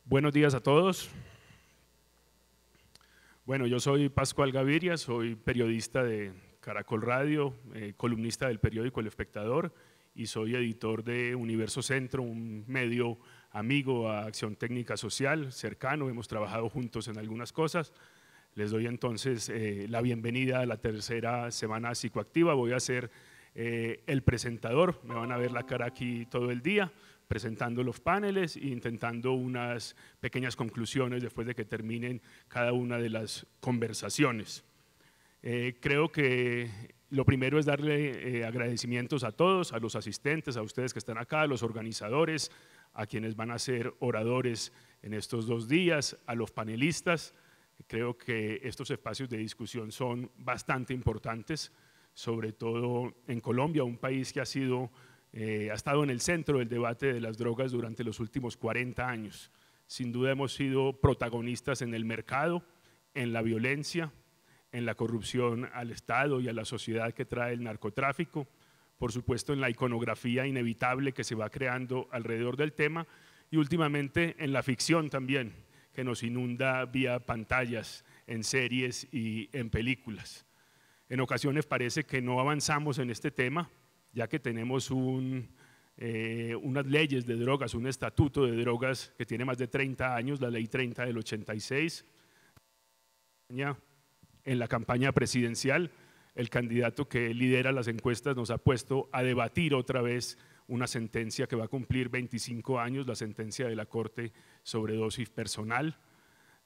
Buenos días a todos. Bueno, yo soy Pascual Gaviria, soy periodista de Caracol Radio, columnista del periódico El Espectador y soy editor de Universo Centro, un medio amigo a Acción Técnica Social, cercano, hemos trabajado juntos en algunas cosas. Les doy entonces la bienvenida a la tercera semana psicoactiva. Voy a ser el presentador, me van a ver la cara aquí todo el día, presentando los paneles e intentando unas pequeñas conclusiones después de que terminen cada una de las conversaciones. Creo que lo primero es darle agradecimientos a todos, a los asistentes, a ustedes que están acá, a los organizadores, a quienes van a ser oradores en estos 2 días, a los panelistas. Creo que estos espacios de discusión son bastante importantes, sobre todo en Colombia, un país que ha estado en el centro del debate de las drogas durante los últimos 40 años. Sin duda hemos sido protagonistas en el mercado, en la violencia, en la corrupción al Estado y a la sociedad que trae el narcotráfico, por supuesto en la iconografía inevitable que se va creando alrededor del tema y últimamente en la ficción también, que nos inunda vía pantallas, en series y en películas. En ocasiones parece que no avanzamos en este tema, ya que tenemos unas leyes de drogas, un estatuto de drogas que tiene más de 30 años, la Ley 30 del 86. En la campaña presidencial, el candidato que lidera las encuestas nos ha puesto a debatir otra vez una sentencia que va a cumplir 25 años, la sentencia de la Corte sobre dosis personal.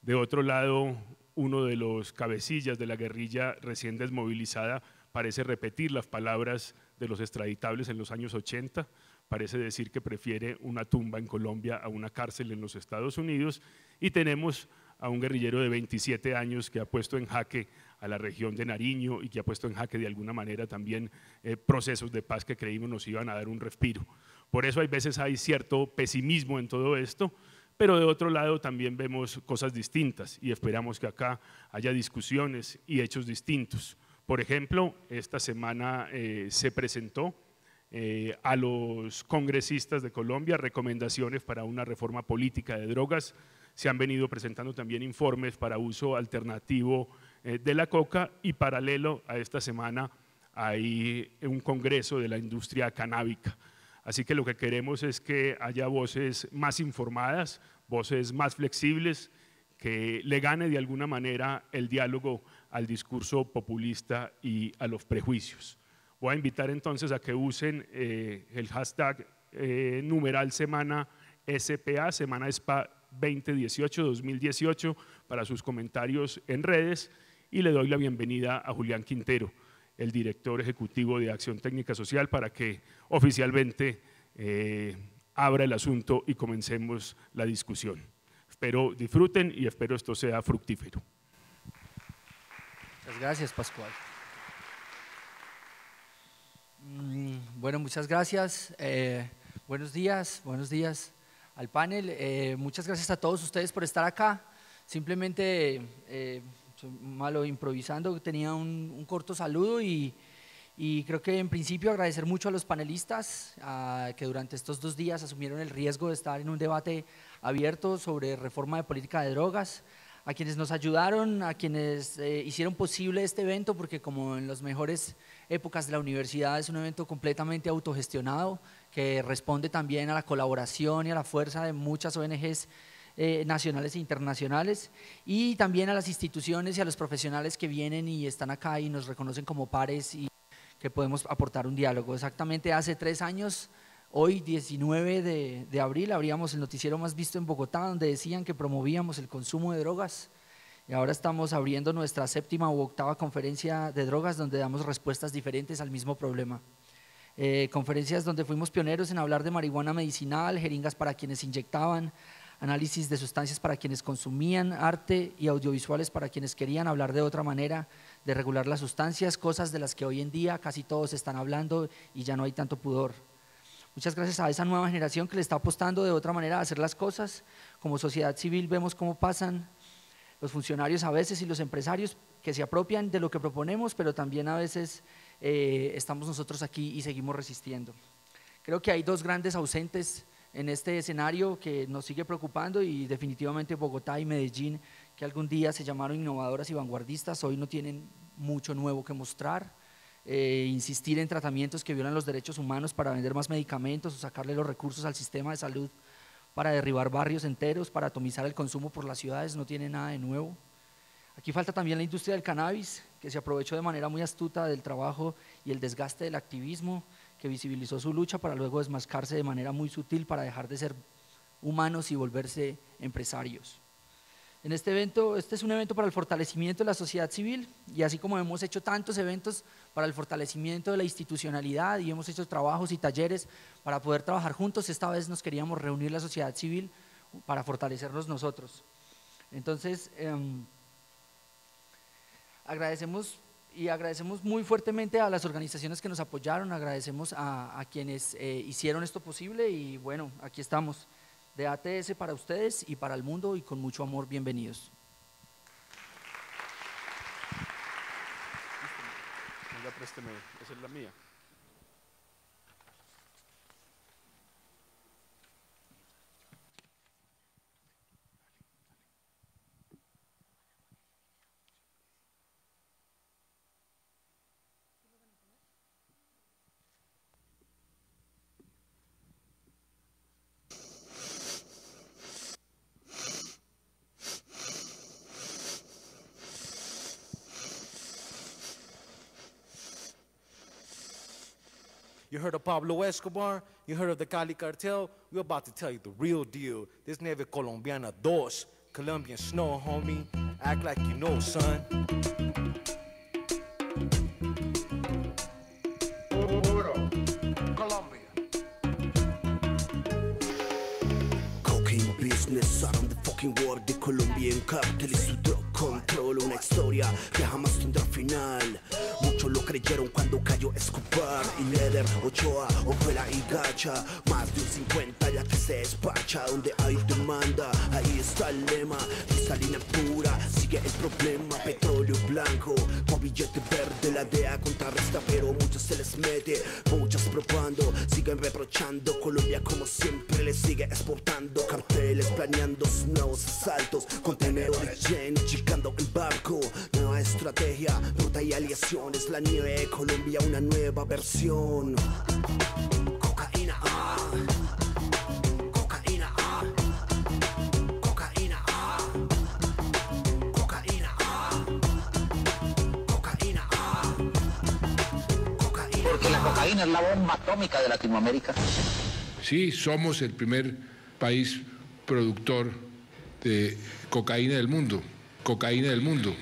De otro lado, uno de los cabecillas de la guerrilla recién desmovilizada parece repetir las palabras de los extraditables en los años 80, parece decir que prefiere una tumba en Colombia a una cárcel en los Estados Unidos, y tenemos a un guerrillero de 27 años que ha puesto en jaque a la región de Nariño y que ha puesto en jaque de alguna manera también procesos de paz que creímos nos iban a dar un respiro. Por eso hay veces hay cierto pesimismo en todo esto, pero de otro lado también vemos cosas distintas y esperamos que acá haya discusiones y hechos distintos. Por ejemplo, esta semana se presentó a los congresistas de Colombia recomendaciones para una reforma política de drogas. Se han venido presentando también informes para uso alternativo de la coca y paralelo a esta semana hay un congreso de la industria canábica. Así que lo que queremos es que haya voces más informadas, voces más flexibles, que le gane de alguna manera el diálogo al discurso populista y a los prejuicios. Voy a invitar entonces a que usen el hashtag numeral semana SPA, semana SPA 2018-2018 para sus comentarios en redes, y le doy la bienvenida a Julián Quintero, el director ejecutivo de Acción Técnica Social, para que oficialmente abra el asunto y comencemos la discusión. Espero disfruten y espero esto sea fructífero. Muchas gracias, Pascual. Bueno, muchas gracias. Buenos días al panel. Muchas gracias a todos ustedes por estar acá. Simplemente, soy malo improvisando, tenía un corto saludo y creo que en principio agradecer mucho a los panelistas que durante estos 2 días asumieron el riesgo de estar en un debate abierto sobre reforma de política de drogas, a quienes nos ayudaron, a quienes hicieron posible este evento, porque como en las mejores épocas de la universidad es un evento completamente autogestionado que responde también a la colaboración y a la fuerza de muchas ONGs nacionales e internacionales, y también a las instituciones y a los profesionales que vienen y están acá y nos reconocen como pares y que podemos aportar un diálogo. Exactamente hace 3 años, hoy 19 de abril, abríamos el noticiero más visto en Bogotá, donde decían que promovíamos el consumo de drogas, y ahora estamos abriendo nuestra 7ª u 8ª conferencia de drogas, donde damos respuestas diferentes al mismo problema. Conferencias donde fuimos pioneros en hablar de marihuana medicinal, jeringas para quienes inyectaban, análisis de sustancias para quienes consumían, arte y audiovisuales para quienes querían hablar de otra manera de regular las sustancias, cosas de las que hoy en día casi todos están hablando y ya no hay tanto pudor. Muchas gracias a esa nueva generación que le está apostando de otra manera a hacer las cosas. Como sociedad civil vemos cómo pasan los funcionarios a veces y los empresarios que se apropian de lo que proponemos, pero también a veces estamos nosotros aquí y seguimos resistiendo. Creo que hay 2 grandes ausentes en este escenario que nos sigue preocupando, y definitivamente Bogotá y Medellín, que algún día se llamaron innovadoras y vanguardistas, hoy no tienen mucho nuevo que mostrar. Insistir en tratamientos que violan los derechos humanos para vender más medicamentos o sacarle los recursos al sistema de salud para derribar barrios enteros, para atomizar el consumo por las ciudades, no tiene nada de nuevo. Aquí falta también la industria del cannabis, que se aprovechó de manera muy astuta del trabajo y el desgaste del activismo, que visibilizó su lucha para luego desmascarse de manera muy sutil para dejar de ser humanos y volverse empresarios. En este evento, este es un evento para el fortalecimiento de la sociedad civil, y así como hemos hecho tantos eventos para el fortalecimiento de la institucionalidad y hemos hecho trabajos y talleres para poder trabajar juntos, esta vez nos queríamos reunir la sociedad civil para fortalecernos nosotros. Entonces, agradecemos muy fuertemente a las organizaciones que nos apoyaron, agradecemos a quienes hicieron esto posible, y bueno, aquí estamos. De ATS para ustedes y para el mundo, y con mucho amor, bienvenidos. Venga, présteme, esa es la mía. You heard of Pablo Escobar? You heard of the Cali Cartel? We're about to tell you the real deal. This Neve Colombiana dos. Colombian snow, homie. Act like you know, son. Colombia. Cocaine business around the fucking world. The Colombian cartel y su drug control. Una historia que jamás tendrá final. Muchos lo creyeron cuando cayó Escobar y Leder, Ochoa, Ojuela y Gacha. Más de un 50 ya que se despacha. Donde hay demanda, ahí está el lema. Cristalina pura, sigue el problema. Petróleo blanco, con billete verde. La DEA contrarresta, pero muchos se les mete. Muchas probando, siguen reprochando. Colombia como siempre le sigue exportando. Carteles planeando sus nuevos asaltos. Contenedores llenos, chicando el barco. Nueva estrategia, ruta y aliación. Es la nieve de Colombia, una nueva versión. Cocaína, cocaína, cocaína, cocaína, cocaína, cocaína. Porque la cocaína es la bomba atómica de Latinoamérica. Sí, somos el primer país productor de cocaína del mundo. Cocaína del mundo.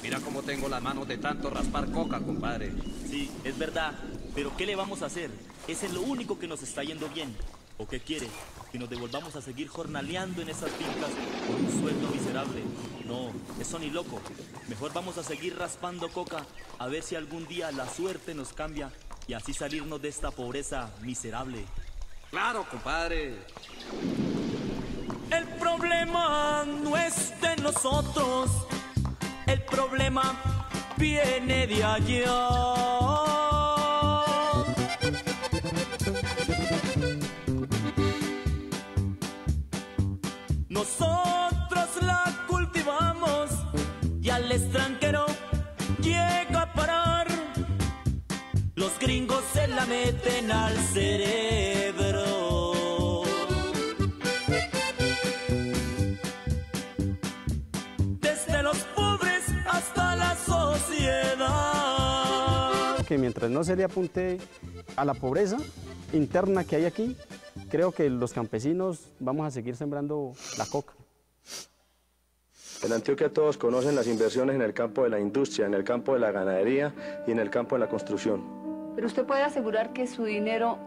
Mira cómo tengo las manos de tanto raspar coca, compadre. Sí, es verdad, pero ¿qué le vamos a hacer? Ese es lo único que nos está yendo bien. ¿O qué quiere? ¿Que nos devolvamos a seguir jornaleando en esas fincas por un sueldo miserable? No, eso ni loco. Mejor vamos a seguir raspando coca, a ver si algún día la suerte nos cambia y así salirnos de esta pobreza miserable. Claro, compadre. El problema no es de nosotros. El problema viene de allá. Nosotros la cultivamos y al extranjero llega a parar. Los gringos se la meten al cerebro. Desde los pobres hasta la sociedad. Que mientras no se le apunte a la pobreza interna que hay aquí, creo que los campesinos vamos a seguir sembrando la coca. En Antioquia todos conocen las inversiones en el campo de la industria, en el campo de la ganadería y en el campo de la construcción. ¿Pero usted puede asegurar que su dinero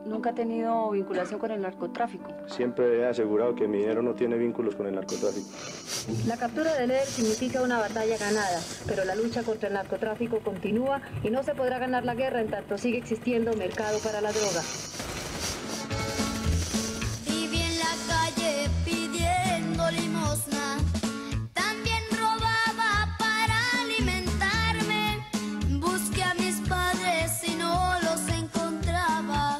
nunca ha tenido vinculación con el narcotráfico? Siempre he asegurado que mi dinero no tiene vínculos con el narcotráfico. La captura de Leder significa una batalla ganada, pero la lucha contra el narcotráfico continúa y no se podrá ganar la guerra en tanto sigue existiendo mercado para la droga. Viví en la calle pidiendo limosna. También robaba para alimentarme. Busqué a mis padres y no los encontraba.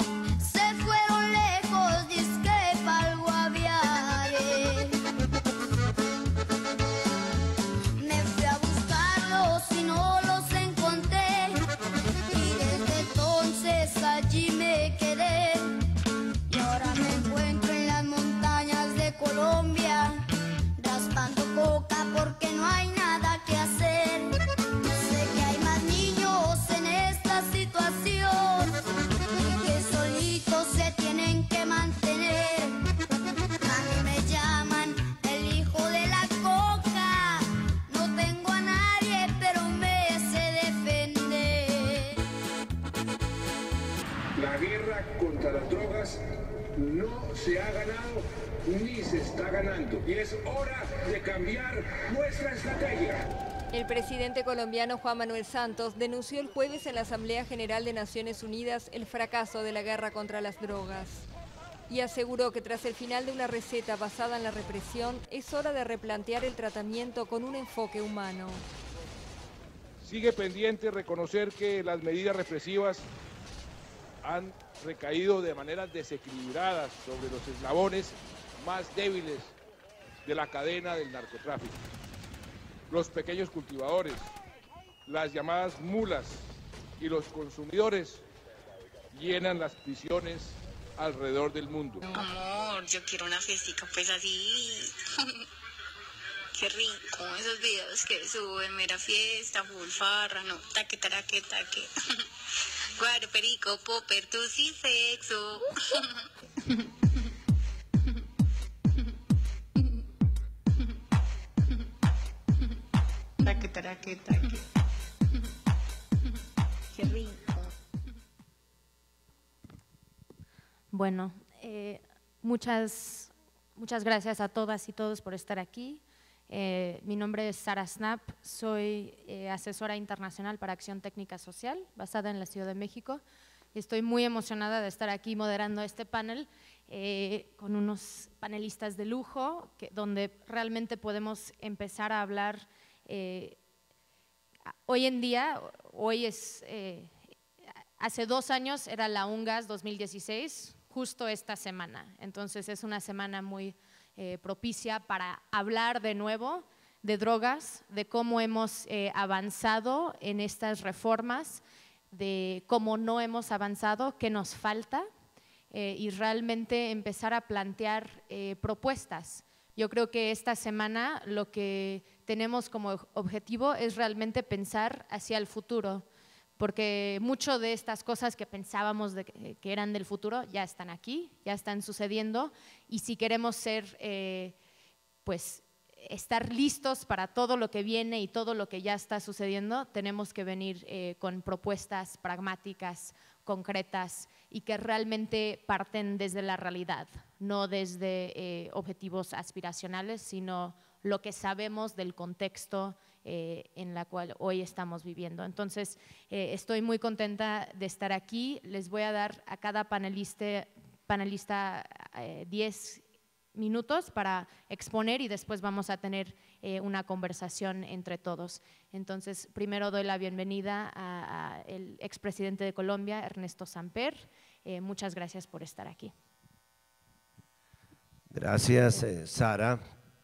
drogas no se ha ganado ni se está ganando. Y es hora de cambiar nuestra estrategia. El presidente colombiano Juan Manuel Santos denunció el jueves en la Asamblea General de Naciones Unidas el fracaso de la guerra contra las drogas y aseguró que tras el final de una receta basada en la represión es hora de replantear el tratamiento con un enfoque humano. Sigue pendiente reconocer que las medidas represivas han recaído de maneras desequilibradas sobre los eslabones más débiles de la cadena del narcotráfico. Los pequeños cultivadores, las llamadas mulas y los consumidores llenan las prisiones alrededor del mundo. Amor, yo quiero una fiestica pues así. Qué rico, esos videos que suben, mera fiesta, full farra, no, taque, taraque, taque. Guaro, perico, popper, tú sí sexo. Taque, taraque, taque. Qué rico. Bueno, muchas gracias a todas y todos por estar aquí. Mi nombre es Sara Snap, soy asesora internacional para Acción Técnica Social, basada en la Ciudad de México. Estoy muy emocionada de estar aquí moderando este panel con unos panelistas de lujo, donde realmente podemos empezar a hablar. Hoy en día, hace 2 años era la UNGAS 2016, justo esta semana. Entonces es una semana muy propicia para hablar de nuevo de drogas, de cómo hemos avanzado en estas reformas, de cómo no hemos avanzado, qué nos falta y realmente empezar a plantear propuestas. Yo creo que esta semana lo que tenemos como objetivo es realmente pensar hacia el futuro, porque mucho de estas cosas que pensábamos que eran del futuro ya están aquí, ya están sucediendo, y si queremos estar listos para todo lo que viene y todo lo que ya está sucediendo, tenemos que venir con propuestas pragmáticas, concretas y que realmente parten desde la realidad, no desde objetivos aspiracionales, sino lo que sabemos del contexto en la cual hoy estamos viviendo. Entonces, estoy muy contenta de estar aquí. Les voy a dar a cada panelista 10 minutos para exponer y después vamos a tener una conversación entre todos. Entonces, primero doy la bienvenida al expresidente de Colombia, Ernesto Samper. Muchas gracias por estar aquí. Gracias, Sara.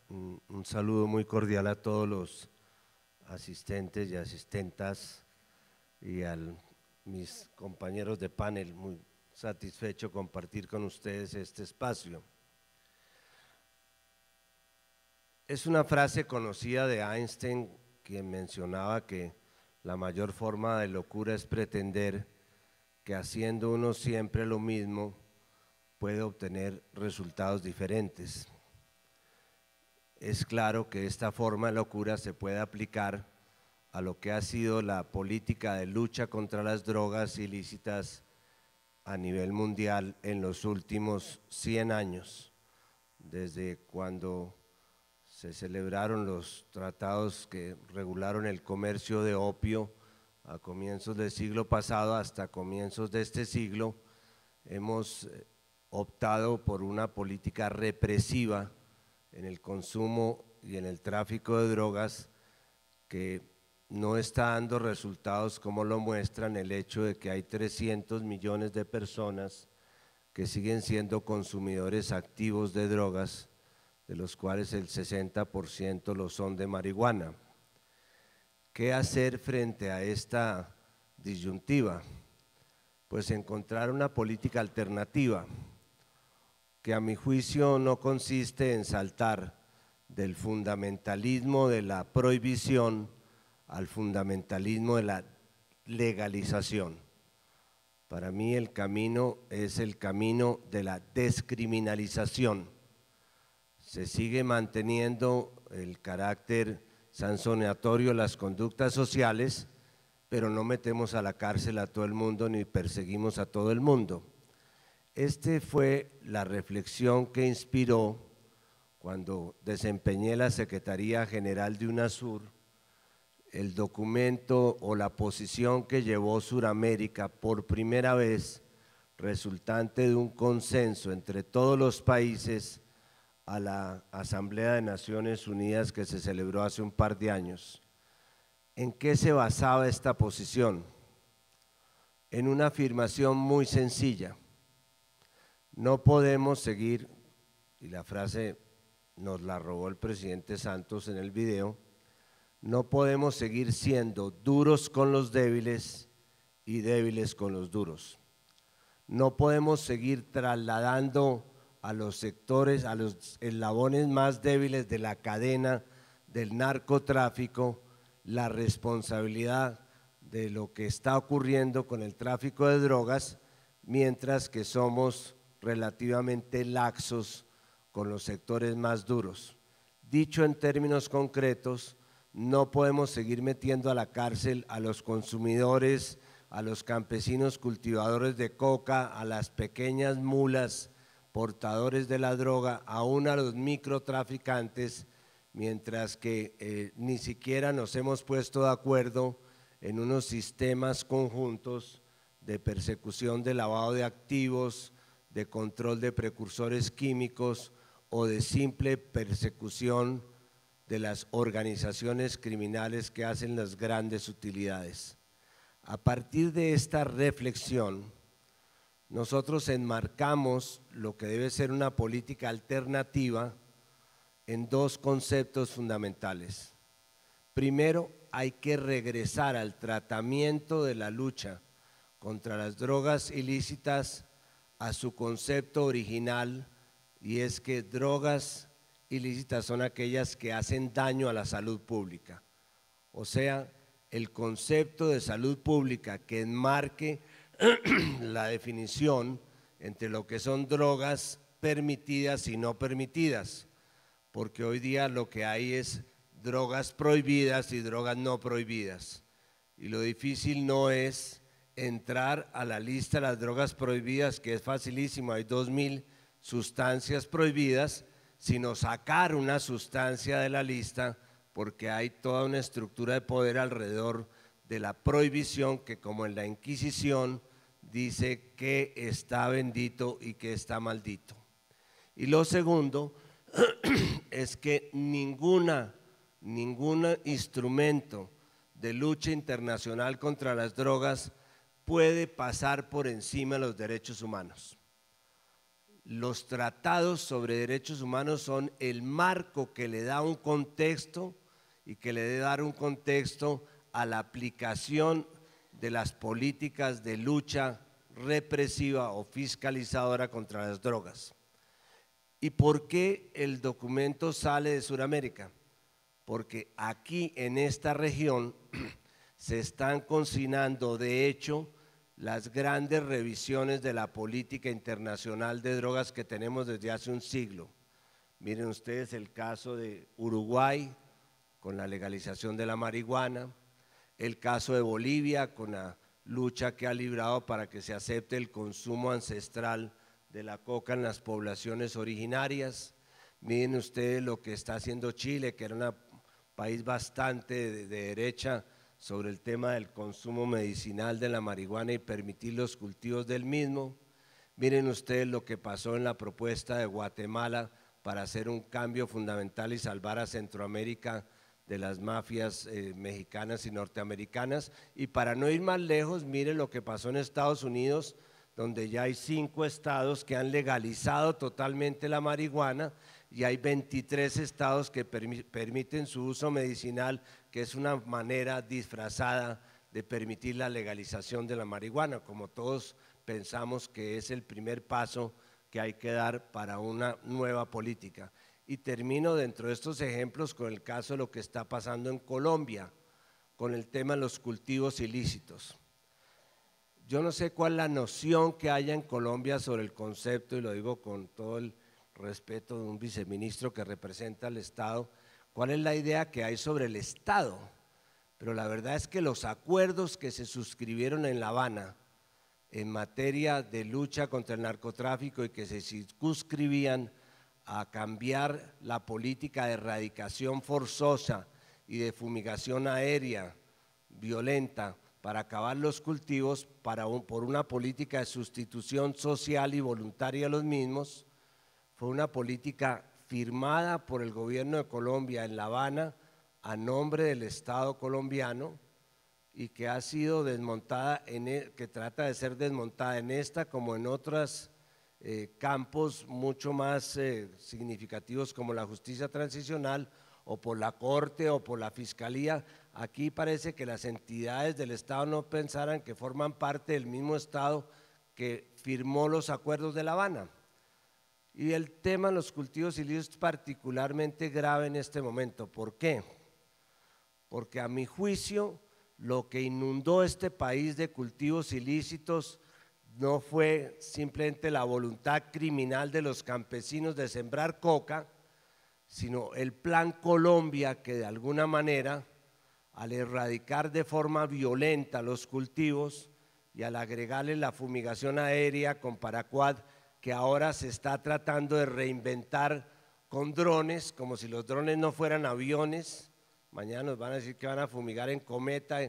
Un saludo muy cordial a todos los asistentes y asistentas y a mis compañeros de panel. Muy satisfecho compartir con ustedes este espacio. Es una frase conocida de Einstein, quien mencionaba que la mayor forma de locura es pretender que haciendo uno siempre lo mismo puede obtener resultados diferentes. Es claro que esta forma de locura se puede aplicar a lo que ha sido la política de lucha contra las drogas ilícitas a nivel mundial en los últimos 100 años, desde cuando se celebraron los tratados que regularon el comercio de opio a comienzos del siglo pasado hasta comienzos de este siglo. Hemos optado por una política represiva en el consumo y en el tráfico de drogas que no está dando resultados, como lo muestran el hecho de que hay 300 millones de personas que siguen siendo consumidores activos de drogas, de los cuales el 60% lo son de marihuana. ¿Qué hacer frente a esta disyuntiva? Pues encontrar una política alternativa que a mi juicio no consiste en saltar del fundamentalismo de la prohibición al fundamentalismo de la legalización. Para mí el camino es el camino de la descriminalización. Se sigue manteniendo el carácter sancionatorio de las conductas sociales, pero no metemos a la cárcel a todo el mundo ni perseguimos a todo el mundo. Esta fue la reflexión que inspiró cuando desempeñé la Secretaría General de UNASUR, el documento o la posición que llevó Suramérica por primera vez, resultante de un consenso entre todos los países, a la Asamblea de Naciones Unidas que se celebró hace un par de años. ¿En qué se basaba esta posición? En una afirmación muy sencilla. No podemos seguir, y la frase nos la robó el presidente Santos en el video, no podemos seguir siendo duros con los débiles y débiles con los duros. No podemos seguir trasladando a los sectores, a los eslabones más débiles de la cadena del narcotráfico, la responsabilidad de lo que está ocurriendo con el tráfico de drogas, mientras que somos relativamente laxos con los sectores más duros. Dicho en términos concretos, no podemos seguir metiendo a la cárcel a los consumidores, a los campesinos cultivadores de coca, a las pequeñas mulas portadores de la droga, aún a los microtraficantes, mientras que ni siquiera nos hemos puesto de acuerdo en unos sistemas conjuntos de persecución de lavado de activos, de control de precursores químicos o de simple persecución de las organizaciones criminales que hacen las grandes utilidades. A partir de esta reflexión, nosotros enmarcamos lo que debe ser una política alternativa en dos conceptos fundamentales. Primero, hay que regresar al tratamiento de la lucha contra las drogas ilícitas a su concepto original, y es que drogas ilícitas son aquellas que hacen daño a la salud pública. O sea, el concepto de salud pública que enmarque la definición entre lo que son drogas permitidas y no permitidas, porque hoy día lo que hay es drogas prohibidas y drogas no prohibidas, y lo difícil no es entrar a la lista de las drogas prohibidas, que es facilísimo, hay 2000 sustancias prohibidas, sino sacar una sustancia de la lista, porque hay toda una estructura de poder alrededor de la prohibición que, como en la Inquisición, dice que está bendito y que está maldito. Y lo segundo es que ningún instrumento de lucha internacional contra las drogas puede pasar por encima de los derechos humanos. Los tratados sobre derechos humanos son el marco que le da un contexto y que le debe dar un contexto a la aplicación de las políticas de lucha represiva o fiscalizadora contra las drogas. ¿Y por qué el documento sale de Sudamérica? Porque aquí en esta región se están cocinando, de hecho, las grandes revisiones de la política internacional de drogas que tenemos desde hace un siglo. Miren ustedes el caso de Uruguay con la legalización de la marihuana, el caso de Bolivia con la lucha que ha librado para que se acepte el consumo ancestral de la coca en las poblaciones originarias. Miren ustedes lo que está haciendo Chile, que era un país bastante de derecha, sobre el tema del consumo medicinal de la marihuana y permitir los cultivos del mismo. Miren ustedes lo que pasó en la propuesta de Guatemala para hacer un cambio fundamental y salvar a Centroamérica de las mafias mexicanas y norteamericanas. Y para no ir más lejos, miren lo que pasó en Estados Unidos, donde ya hay 5 estados que han legalizado totalmente la marihuana y hay 23 estados que permiten su uso medicinal, que es una manera disfrazada de permitir la legalización de la marihuana, como todos pensamos que es el primer paso que hay que dar para una nueva política. Y termino dentro de estos ejemplos con el caso de lo que está pasando en Colombia, con el tema de los cultivos ilícitos. Yo no sé cuál es la noción que haya en Colombia sobre el concepto, y lo digo con todo el respeto de un viceministro que representa al Estado, cuál es la idea que hay sobre el Estado. Pero la verdad es que los acuerdos que se suscribieron en La Habana en materia de lucha contra el narcotráfico y que se circunscribían a cambiar la política de erradicación forzosa y de fumigación aérea violenta para acabar los cultivos por una política de sustitución social y voluntaria de los mismos. Fue una política firmada por el gobierno de Colombia en La Habana a nombre del Estado colombiano y que ha sido desmontada, que trata de ser desmontada en esta como en otros campos mucho más significativos como la justicia transicional o por la Corte o por la Fiscalía. Aquí parece que las entidades del Estado no pensaran que forman parte del mismo Estado que firmó los acuerdos de La Habana. Y el tema de los cultivos ilícitos es particularmente grave en este momento. ¿Por qué? Porque a mi juicio lo que inundó este país de cultivos ilícitos no fue simplemente la voluntad criminal de los campesinos de sembrar coca, sino el Plan Colombia que de alguna manera, al erradicar de forma violenta los cultivos y al agregarle la fumigación aérea con Paraquat, que ahora se está tratando de reinventar con drones, como si los drones no fueran aviones. Mañana nos van a decir que van a fumigar en cometa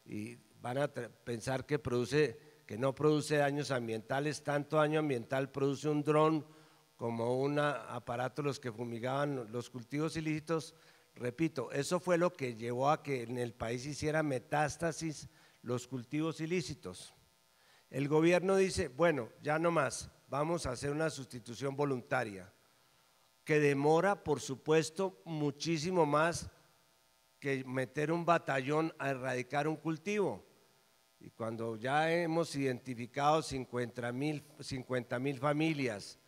y van a pensar que no produce daños ambientales. Tanto daño ambiental produce un dron como un aparato los que fumigaban los cultivos ilícitos. Repito, eso fue lo que llevó a que en el país hiciera metástasis los cultivos ilícitos. El gobierno dice, bueno, ya no más, vamos a hacer una sustitución voluntaria, que demora, por supuesto, muchísimo más que meter un batallón a erradicar un cultivo. Y cuando ya hemos identificado 50.000 familias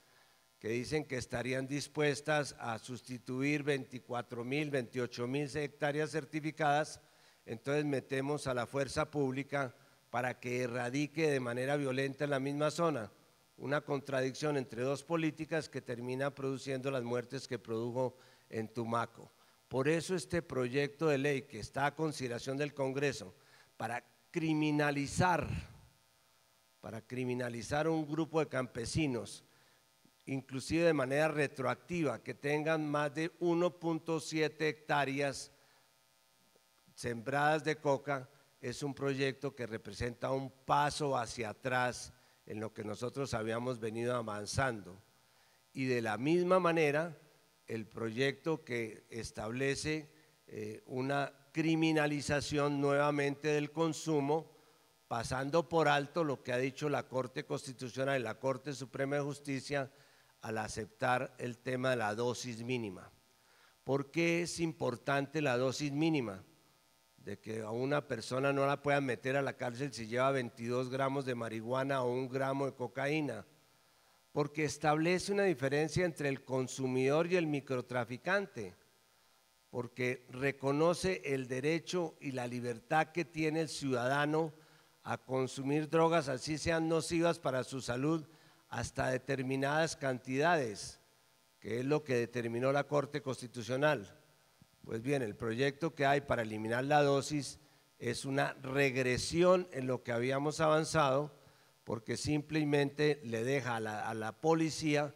que dicen que estarían dispuestas a sustituir 24.000, 28.000 hectáreas certificadas, entonces metemos a la fuerza pública para que erradique de manera violenta en la misma zona. Una contradicción entre dos políticas que termina produciendo las muertes que produjo en Tumaco. Por eso este proyecto de ley que está a consideración del Congreso para criminalizar a un grupo de campesinos, inclusive de manera retroactiva, que tengan más de 1.7 hectáreas sembradas de coca, es un proyecto que representa un paso hacia atrás en lo que nosotros habíamos venido avanzando. Y de la misma manera, el proyecto que establece una criminalización nuevamente del consumo, pasando por alto lo que ha dicho la Corte Constitucional y la Corte Suprema de Justicia al aceptar el tema de la dosis mínima. ¿Por qué es importante la dosis mínima? De que a una persona no la puedan meter a la cárcel si lleva 22 gramos de marihuana o 1 gramo de cocaína, porque establece una diferencia entre el consumidor y el microtraficante, porque reconoce el derecho y la libertad que tiene el ciudadano a consumir drogas, así sean nocivas para su salud, hasta determinadas cantidades, que es lo que determinó la Corte Constitucional. Pues bien, el proyecto que hay para eliminar la dosis es una regresión en lo que habíamos avanzado, porque simplemente le deja a la policía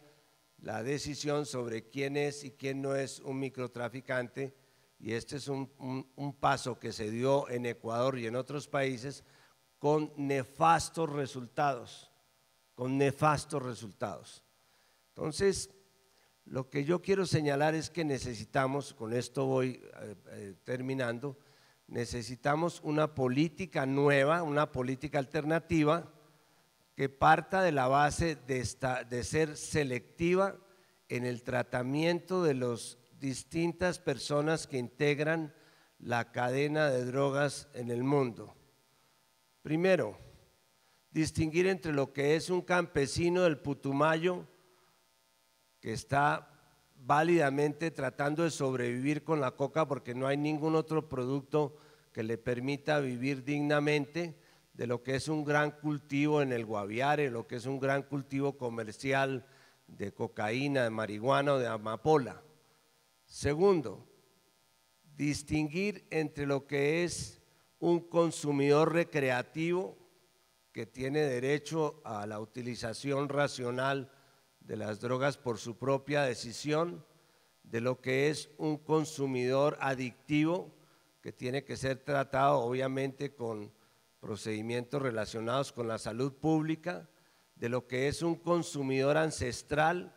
la decisión sobre quién es y quién no es un microtraficante, y este es un paso que se dio en Ecuador y en otros países con nefastos resultados, Entonces, lo que yo quiero señalar es que necesitamos, con esto voy terminando, necesitamos una política nueva, una política alternativa que parta de la base de ser selectiva en el tratamiento de las distintas personas que integran la cadena de drogas en el mundo. Primero, distinguir entre lo que es un campesino del Putumayo que está válidamente tratando de sobrevivir con la coca porque no hay ningún otro producto que le permita vivir dignamente, de lo que es un gran cultivo en el Guaviare, lo que es un gran cultivo comercial de cocaína, de marihuana o de amapola. Segundo, distinguir entre lo que es un consumidor recreativo que tiene derecho a la utilización racional de las drogas por su propia decisión, de lo que es un consumidor adictivo que tiene que ser tratado obviamente con procedimientos relacionados con la salud pública, de lo que es un consumidor ancestral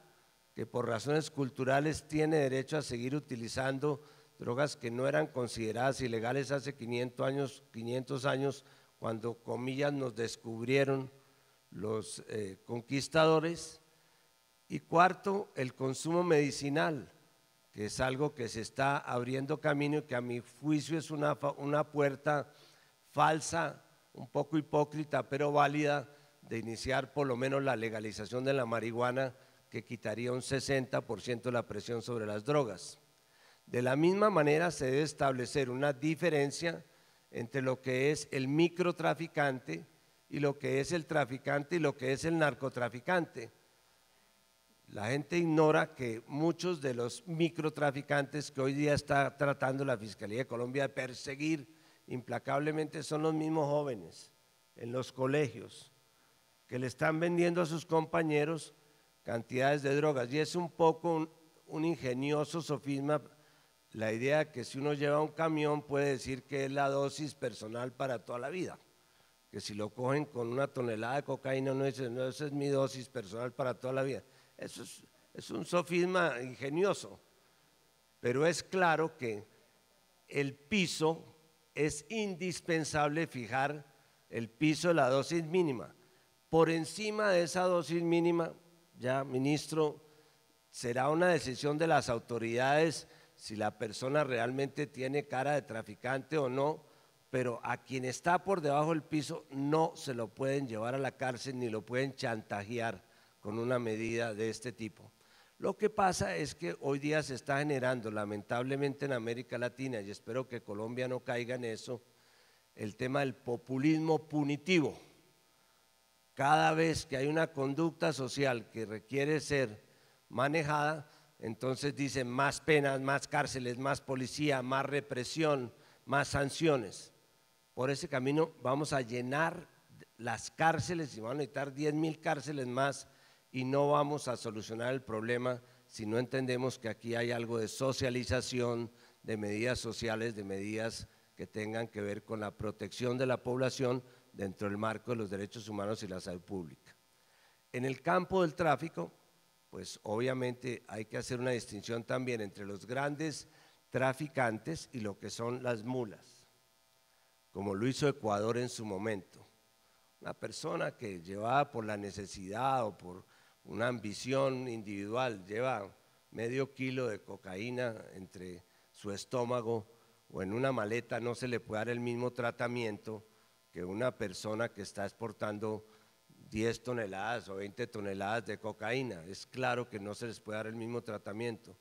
que por razones culturales tiene derecho a seguir utilizando drogas que no eran consideradas ilegales hace 500 años cuando, comillas, nos descubrieron los conquistadores. Y cuarto, el consumo medicinal, que es algo que se está abriendo camino y que a mi juicio es una puerta falsa, un poco hipócrita, pero válida, de iniciar por lo menos la legalización de la marihuana, que quitaría un 60% la presión sobre las drogas. De la misma manera se debe establecer una diferencia entre lo que es el microtraficante y lo que es el traficante y lo que es el narcotraficante. La gente ignora que muchos de los microtraficantes que hoy día está tratando la Fiscalía de Colombia de perseguir implacablemente son los mismos jóvenes en los colegios que le están vendiendo a sus compañeros cantidades de drogas. Y es un poco un ingenioso sofisma la idea de que si uno lleva un camión puede decir que es la dosis personal para toda la vida, que si lo cogen con una tonelada de cocaína uno dice, no, esa es mi dosis personal para toda la vida. Eso es un sofisma ingenioso, pero es claro que el piso es indispensable fijar el piso de la dosis mínima. Por encima de esa dosis mínima, ya ministro, será una decisión de las autoridades si la persona realmente tiene cara de traficante o no, pero a quien está por debajo del piso no se lo pueden llevar a la cárcel ni lo pueden chantajear con una medida de este tipo. Lo que pasa es que hoy día se está generando, lamentablemente en América Latina, y espero que Colombia no caiga en eso, el tema del populismo punitivo. Cada vez que hay una conducta social que requiere ser manejada, entonces dicen más penas, más cárceles, más policía, más represión, más sanciones. Por ese camino vamos a llenar las cárceles y vamos a necesitar 10.000 cárceles más y no vamos a solucionar el problema si no entendemos que aquí hay algo de socialización, de medidas sociales, de medidas que tengan que ver con la protección de la población dentro del marco de los derechos humanos y la salud pública. En el campo del tráfico, pues obviamente hay que hacer una distinción también entre los grandes traficantes y lo que son las mulas, como lo hizo Ecuador en su momento. Una persona que llevada por la necesidad o por una ambición individual lleva medio kilo de cocaína entre su estómago o en una maleta, no se le puede dar el mismo tratamiento que una persona que está exportando 10 toneladas o 20 toneladas de cocaína. Es claro que no se les puede dar el mismo tratamiento.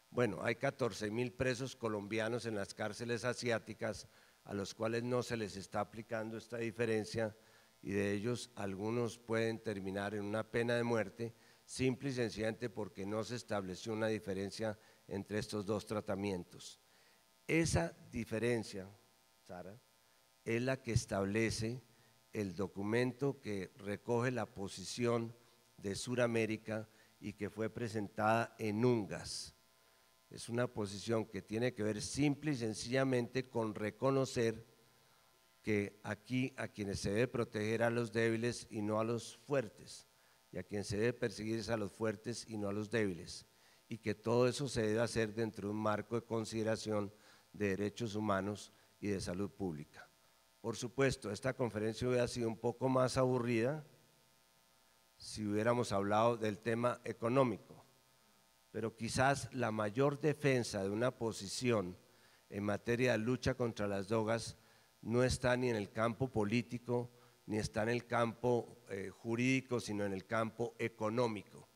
Bueno, hay 14.000 presos colombianos en las cárceles asiáticas a los cuales no se les está aplicando esta diferencia y de ellos algunos pueden terminar en una pena de muerte simple y sencillamente porque no se estableció una diferencia entre estos dos tratamientos. Esa diferencia, Sara, es la que establece el documento que recoge la posición de Suramérica y que fue presentada en UNGAS. Es una posición que tiene que ver simple y sencillamente con reconocer que aquí a quienes se debe proteger a los débiles y no a los fuertes, y a quien se debe perseguir es a los fuertes y no a los débiles, y que todo eso se debe hacer dentro de un marco de consideración de derechos humanos y de salud pública. Por supuesto, esta conferencia hubiera sido un poco más aburrida si hubiéramos hablado del tema económico, pero quizás la mayor defensa de una posición en materia de lucha contra las drogas no está ni en el campo político, ni está en el campo jurídico, sino en el campo económico.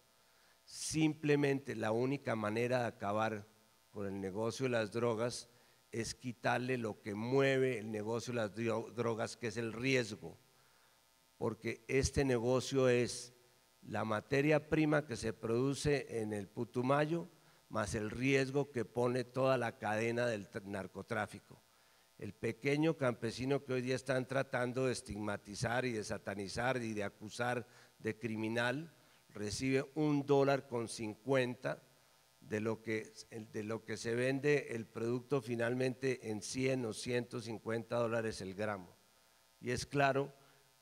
Simplemente la única manera de acabar con el negocio de las drogas es quitarle lo que mueve el negocio de las drogas, que es el riesgo, porque este negocio es la materia prima que se produce en el Putumayo, más el riesgo que pone toda la cadena del narcotráfico. El pequeño campesino que hoy día están tratando de estigmatizar y de satanizar y de acusar de criminal, recibe $1.50 de lo que se vende el producto finalmente en 100 o 150 dólares el gramo. Y es claro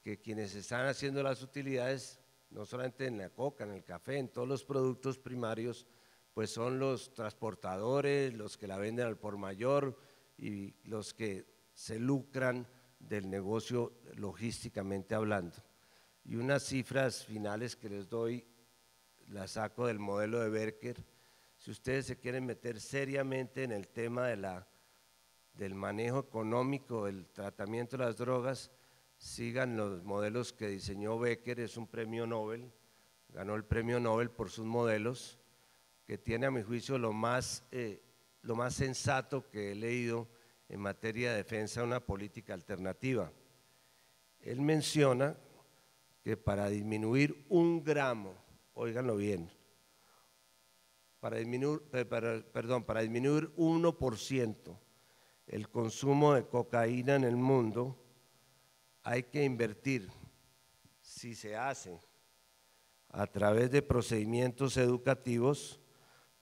que quienes están haciendo las utilidades, no solamente en la coca, en el café, en todos los productos primarios, pues son los transportadores, los que la venden al por mayor y los que se lucran del negocio logísticamente hablando. Y unas cifras finales que les doy, las saco del modelo de Becker. Si ustedes se quieren meter seriamente en el tema del manejo económico, del tratamiento de las drogas, sigan los modelos que diseñó Becker, es un premio Nobel, ganó el premio Nobel por sus modelos, que tiene a mi juicio lo más sensato que he leído en materia de defensa de una política alternativa. Él menciona que para disminuir 1 gramo, óiganlo bien, para disminuir 1% el consumo de cocaína en el mundo, hay que invertir, si se hace a través de procedimientos educativos,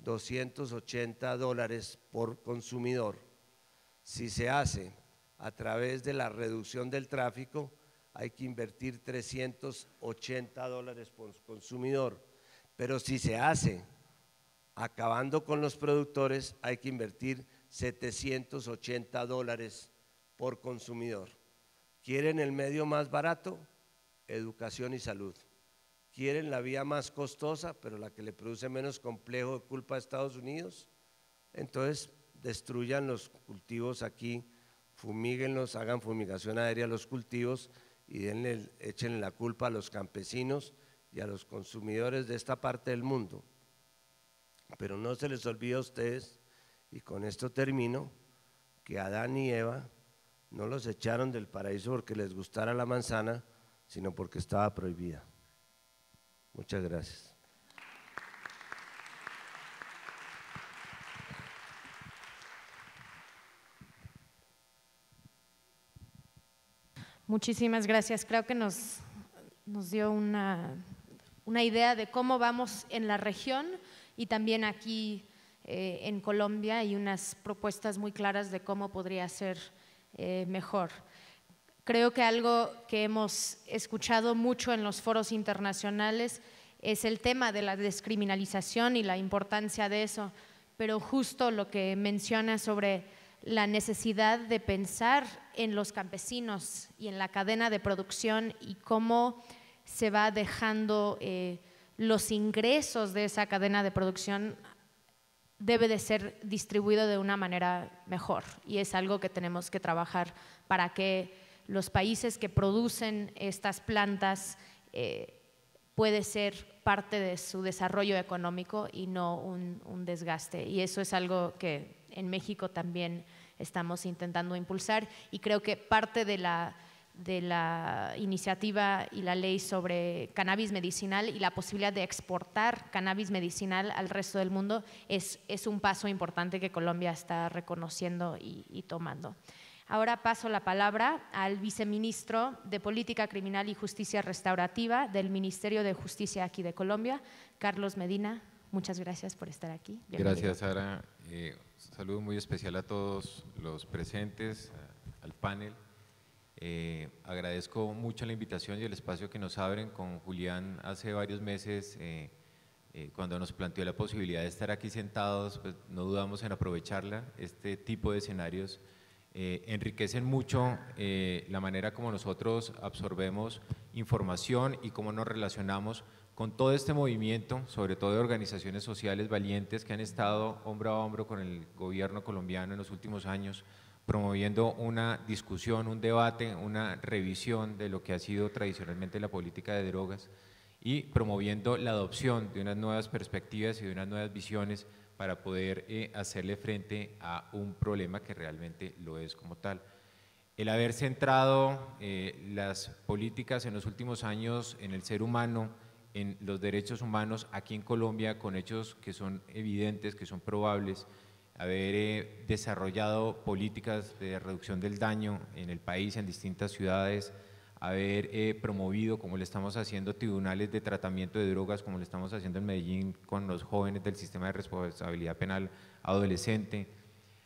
$280 por consumidor. Si se hace a través de la reducción del tráfico, hay que invertir $380 por consumidor. Pero si se hace acabando con los productores, hay que invertir $780 por consumidor. ¿Quieren el medio más barato? Educación y salud. ¿Quieren la vía más costosa, pero la que le produce menos complejo de culpa a Estados Unidos? Entonces, destruyan los cultivos aquí, fumíguenlos, hagan fumigación aérea a los cultivos y échenle la culpa a los campesinos y a los consumidores de esta parte del mundo. Pero no se les olvide a ustedes, y con esto termino, que Adán y Eva no los echaron del paraíso porque les gustara la manzana, sino porque estaba prohibida. Muchas gracias. Muchísimas gracias. Creo que nos dio una idea de cómo vamos en la región y también aquí en Colombia, y unas propuestas muy claras de cómo podría ser mejor. Creo que algo que hemos escuchado mucho en los foros internacionales es el tema de la descriminalización y la importancia de eso, pero justo lo que menciona sobre la necesidad de pensar en los campesinos y en la cadena de producción y cómo se va dejando los ingresos de esa cadena de producción debe de ser distribuido de una manera mejor, y es algo que tenemos que trabajar para que los países que producen estas plantas puede ser parte de su desarrollo económico y no un desgaste, y eso es algo que en México también estamos intentando impulsar, y creo que parte de la iniciativa y la ley sobre cannabis medicinal y la posibilidad de exportar cannabis medicinal al resto del mundo es un paso importante que Colombia está reconociendo y tomando. Ahora paso la palabra al viceministro de Política Criminal y Justicia Restaurativa del Ministerio de Justicia aquí de Colombia, Carlos Medina. Muchas gracias por estar aquí. Bienvenido. Gracias, Sara. Un saludo muy especial a todos los presentes, al panel. Agradezco mucho la invitación y el espacio que nos abren con Julián hace varios meses. Cuando nos planteó la posibilidad de estar aquí sentados, pues no dudamos en aprovecharla. Este tipo de escenarios enriquecen mucho la manera como nosotros absorbemos información y cómo nos relacionamos con todo este movimiento, sobre todo de organizaciones sociales valientes que han estado hombro a hombro con el gobierno colombiano en los últimos años, promoviendo una discusión, un debate, una revisión de lo que ha sido tradicionalmente la política de drogas y promoviendo la adopción de unas nuevas perspectivas y de unas nuevas visiones para poder hacerle frente a un problema que realmente lo es como tal. El haber centrado las políticas en los últimos años en el ser humano, en los derechos humanos aquí en Colombia, con hechos que son evidentes, que son probables, haber desarrollado políticas de reducción del daño en el país, en distintas ciudades, haber promovido, como le estamos haciendo, tribunales de tratamiento de drogas, como le estamos haciendo en Medellín con los jóvenes del sistema de responsabilidad penal adolescente,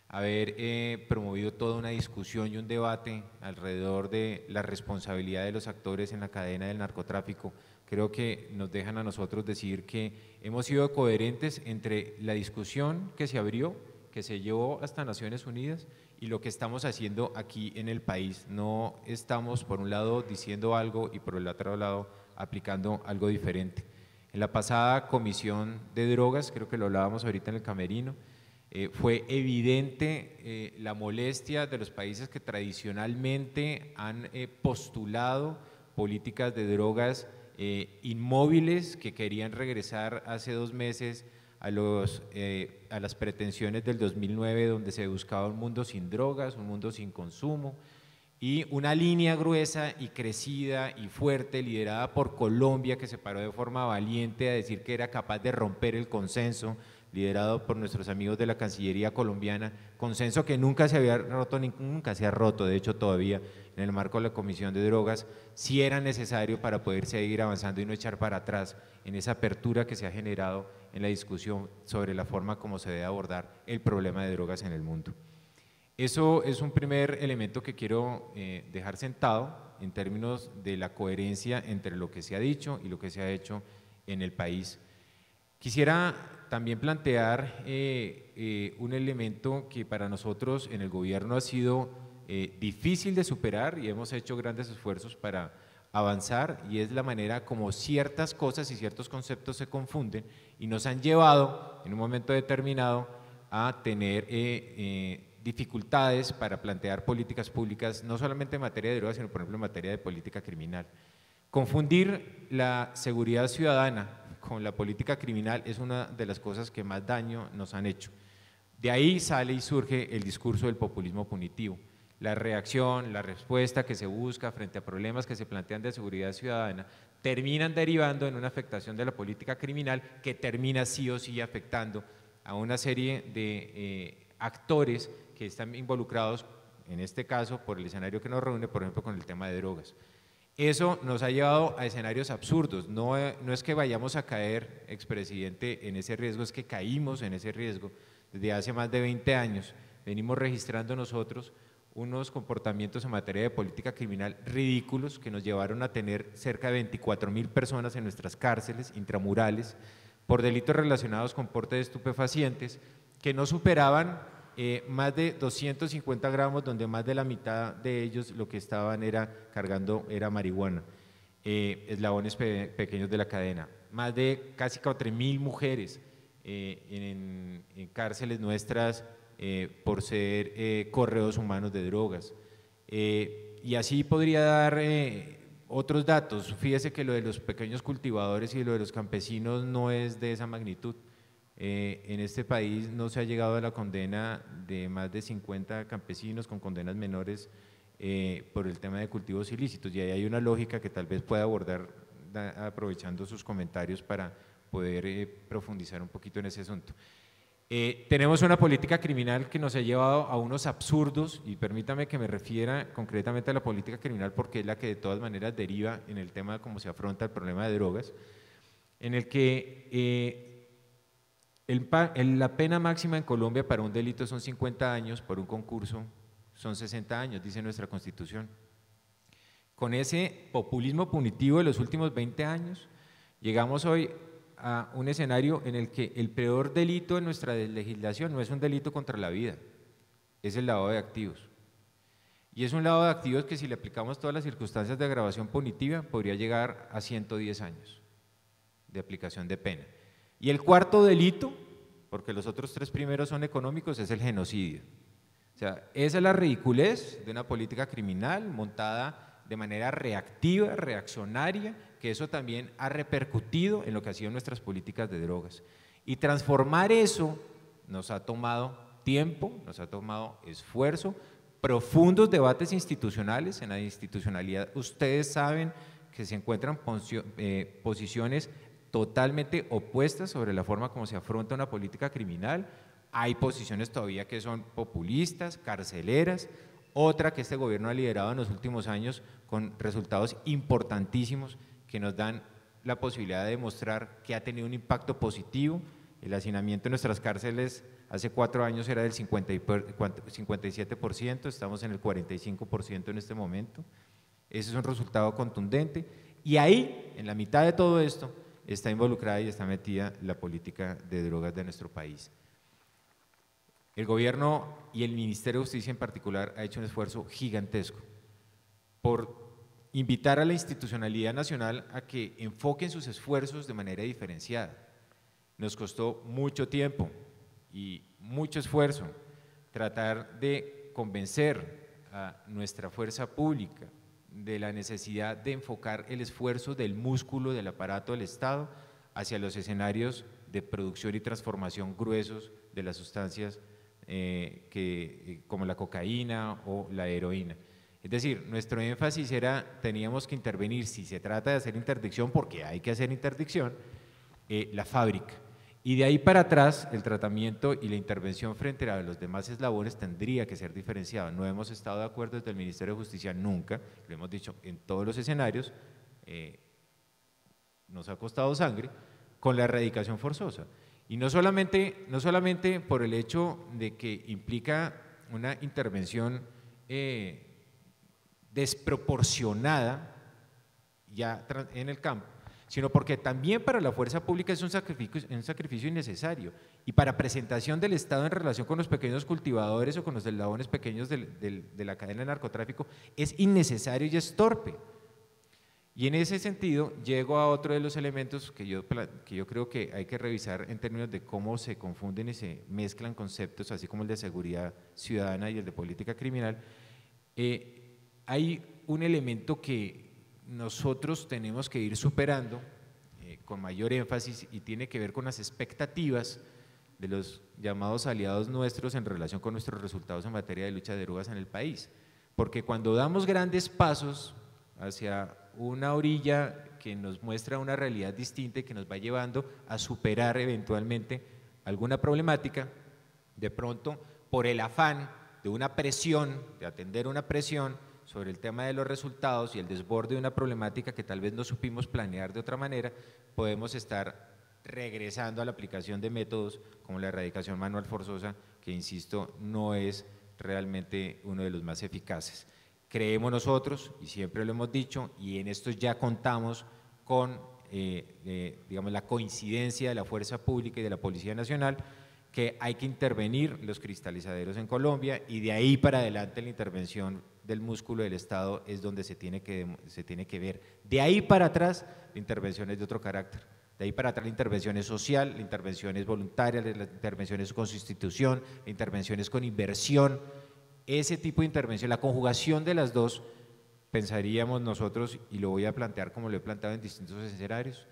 haber promovido toda una discusión y un debate alrededor de la responsabilidad de los actores en la cadena del narcotráfico. Creo que nos dejan a nosotros decir que hemos sido coherentes entre la discusión que se abrió, que se llevó hasta Naciones Unidas, y lo que estamos haciendo aquí en el país. No estamos por un lado diciendo algo y por el otro lado aplicando algo diferente. En la pasada comisión de drogas, creo que lo hablábamos ahorita en el camerino, fue evidente la molestia de los países que tradicionalmente han postulado políticas de drogas inmóviles, que querían regresar hace 2 meses a las pretensiones del 2009, donde se buscaba un mundo sin drogas, un mundo sin consumo, y una línea gruesa y crecida y fuerte liderada por Colombia, que se paró de forma valiente a decir que era capaz de romper el consenso, liderado por nuestros amigos de la Cancillería colombiana, consenso que nunca se había roto, nunca se ha roto, de hecho todavía en el marco de la Comisión de Drogas, sí era necesario para poder seguir avanzando y no echar para atrás en esa apertura que se ha generado en la discusión sobre la forma como se debe abordar el problema de drogas en el mundo. Eso es un primer elemento que quiero dejar sentado en términos de la coherencia entre lo que se ha dicho y lo que se ha hecho en el país. Quisiera también plantear un elemento que para nosotros en el gobierno ha sido difícil de superar y hemos hecho grandes esfuerzos para avanzar, y es la manera como ciertas cosas y ciertos conceptos se confunden y nos han llevado en un momento determinado a tener dificultades para plantear políticas públicas, no solamente en materia de drogas, sino por ejemplo en materia de política criminal. Confundir la seguridad ciudadana con la política criminal es una de las cosas que más daño nos han hecho. De ahí sale y surge el discurso del populismo punitivo. La reacción, la respuesta que se busca frente a problemas que se plantean de seguridad ciudadana terminan derivando en una afectación de la política criminal que termina sí o sí afectando a una serie de actores que están involucrados, en este caso por el escenario que nos reúne, por ejemplo con el tema de drogas. Eso nos ha llevado a escenarios absurdos, no es que vayamos a caer, expresidente, en ese riesgo, es que caímos en ese riesgo desde hace más de 20 años, venimos registrando nosotros unos comportamientos en materia de política criminal ridículos que nos llevaron a tener cerca de 24.000 personas en nuestras cárceles intramurales por delitos relacionados con porte de estupefacientes que no superaban más de 250 gramos, donde más de la mitad de ellos lo que estaban cargando era marihuana, eslabones pequeños de la cadena. Más de casi 4.000 mujeres en cárceles nuestras por ser correos humanos de drogas. Y así podría dar otros datos. Fíjese que lo de los pequeños cultivadores y lo de los campesinos no es de esa magnitud. En este país no se ha llegado a la condena de más de 50 campesinos con condenas menores por el tema de cultivos ilícitos, y ahí hay una lógica que tal vez pueda abordar aprovechando sus comentarios para poder profundizar un poquito en ese asunto. Tenemos una política criminal que nos ha llevado a unos absurdos, y permítame que me refiera concretamente a la política criminal porque es la que de todas maneras deriva en el tema de cómo se afronta el problema de drogas, en el que la pena máxima en Colombia para un delito son 50 años, por un concurso son 60 años, dice nuestra Constitución. Con ese populismo punitivo de los últimos 20 años, llegamos hoy a un escenario en el que el peor delito en nuestra legislación no es un delito contra la vida, es el lavado de activos. Y es un lavado de activos que si le aplicamos todas las circunstancias de agravación punitiva podría llegar a 110 años de aplicación de pena. Y el cuarto delito, porque los otros 3 primeros son económicos, es el genocidio. O sea, esa es la ridiculez de una política criminal montada de manera reactiva, reaccionaria, que eso también ha repercutido en lo que han sido nuestras políticas de drogas. Y transformar eso nos ha tomado tiempo, nos ha tomado esfuerzo, profundos debates institucionales. En la institucionalidad ustedes saben que se encuentran posiciones totalmente opuestas sobre la forma como se afronta una política criminal, hay posiciones todavía que son populistas, carceleras, otra que este gobierno ha liderado en los últimos años con resultados importantísimos que nos dan la posibilidad de demostrar que ha tenido un impacto positivo. El hacinamiento en nuestras cárceles hace 4 años era del 57%, estamos en el 45% en este momento. Ese es un resultado contundente y ahí, en la mitad de todo esto, está involucrada y está metida la política de drogas de nuestro país. El gobierno y el Ministerio de Justicia en particular ha hecho un esfuerzo gigantesco por invitar a la institucionalidad nacional a que enfoquen sus esfuerzos de manera diferenciada. Nos costó mucho tiempo y mucho esfuerzo tratar de convencer a nuestra fuerza pública de la necesidad de enfocar el esfuerzo del músculo del aparato del Estado hacia los escenarios de producción y transformación gruesos de las sustancias como la cocaína o la heroína. Es decir, nuestro énfasis era, teníamos que intervenir, si se trata de hacer interdicción, porque hay que hacer interdicción, la fábrica. Y de ahí para atrás, el tratamiento y la intervención frente a los demás eslabones tendría que ser diferenciado. No hemos estado de acuerdo desde el Ministerio de Justicia nunca, lo hemos dicho en todos los escenarios, nos ha costado sangre, con la erradicación forzosa. Y no solamente por el hecho de que implica una intervención desproporcionada ya en el campo, sino porque también para la fuerza pública es un sacrificio innecesario, y para presentación del Estado en relación con los pequeños cultivadores o con los eslabones pequeños de la cadena de narcotráfico es innecesario y es torpe. Y en ese sentido llego a otro de los elementos que yo creo que hay que revisar en términos de cómo se confunden y se mezclan conceptos, así como el de seguridad ciudadana y el de política criminal. Hay un elemento que nosotros tenemos que ir superando con mayor énfasis y tiene que ver con las expectativas de los llamados aliados nuestros en relación con nuestros resultados en materia de lucha de drogas en el país. Porque cuando damos grandes pasos hacia una orilla que nos muestra una realidad distinta y que nos va llevando a superar eventualmente alguna problemática, de pronto por el afán de una presión, de atender una presión sobre el tema de los resultados y el desborde de una problemática que tal vez no supimos planear de otra manera, podemos estar regresando a la aplicación de métodos como la erradicación manual forzosa, que insisto, no es realmente uno de los más eficaces. Creemos nosotros, y siempre lo hemos dicho, y en esto ya contamos con digamos, la coincidencia de la Fuerza Pública y de la Policía Nacional, que hay que intervenir los cristalizaderos en Colombia, y de ahí para adelante la intervención del músculo del Estado es donde se tiene que ver. De ahí para atrás la intervención es de otro carácter. De ahí para atrás la intervención es social, la intervención es voluntaria, la intervención es con sustitución, la intervención es con inversión. Ese tipo de intervención, la conjugación de las dos, pensaríamos nosotros, y lo voy a plantear como lo he planteado en distintos escenarios,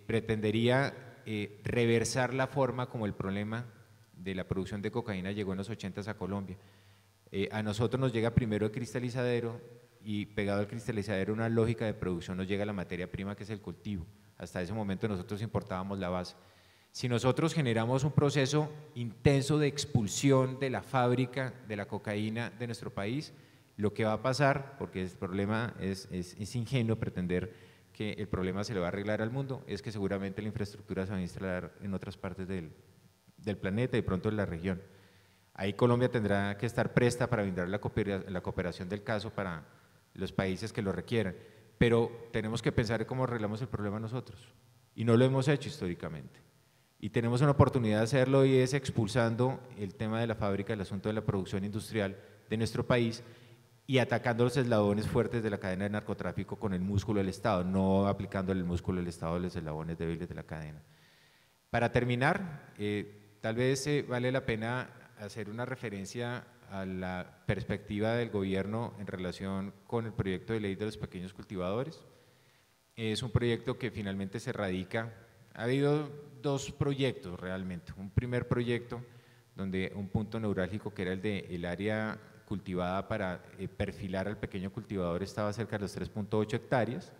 pretendería reversar la forma como el problema de la producción de cocaína llegó en los 80s a Colombia. A nosotros nos llega primero el cristalizadero, y pegado al cristalizadero una lógica de producción nos llega la materia prima, que es el cultivo. Hasta ese momento nosotros importábamos la base. Si nosotros generamos un proceso intenso de expulsión de la fábrica de la cocaína de nuestro país, lo que va a pasar, porque el problema es ingenuo pretender que el problema se le va a arreglar al mundo, es que seguramente la infraestructura se va a instalar en otras partes del planeta y pronto en la región. Ahí Colombia tendrá que estar presta para brindar la cooperación del caso para los países que lo requieran, pero tenemos que pensar en cómo arreglamos el problema nosotros, y no lo hemos hecho históricamente. Y tenemos una oportunidad de hacerlo, y es expulsando el tema de la fábrica, el asunto de la producción industrial de nuestro país, y atacando los eslabones fuertes de la cadena de narcotráfico con el músculo del Estado, no aplicando el músculo del Estado a los eslabones débiles de la cadena. Para terminar, tal vez vale la pena hacer una referencia a la perspectiva del gobierno en relación con el proyecto de ley de los pequeños cultivadores. Es un proyecto que finalmente se radica. Ha habido dos proyectos realmente. Un primer proyecto donde un punto neurálgico, que era el área cultivada para perfilar al pequeño cultivador, estaba cerca de los 3.8 hectáreas,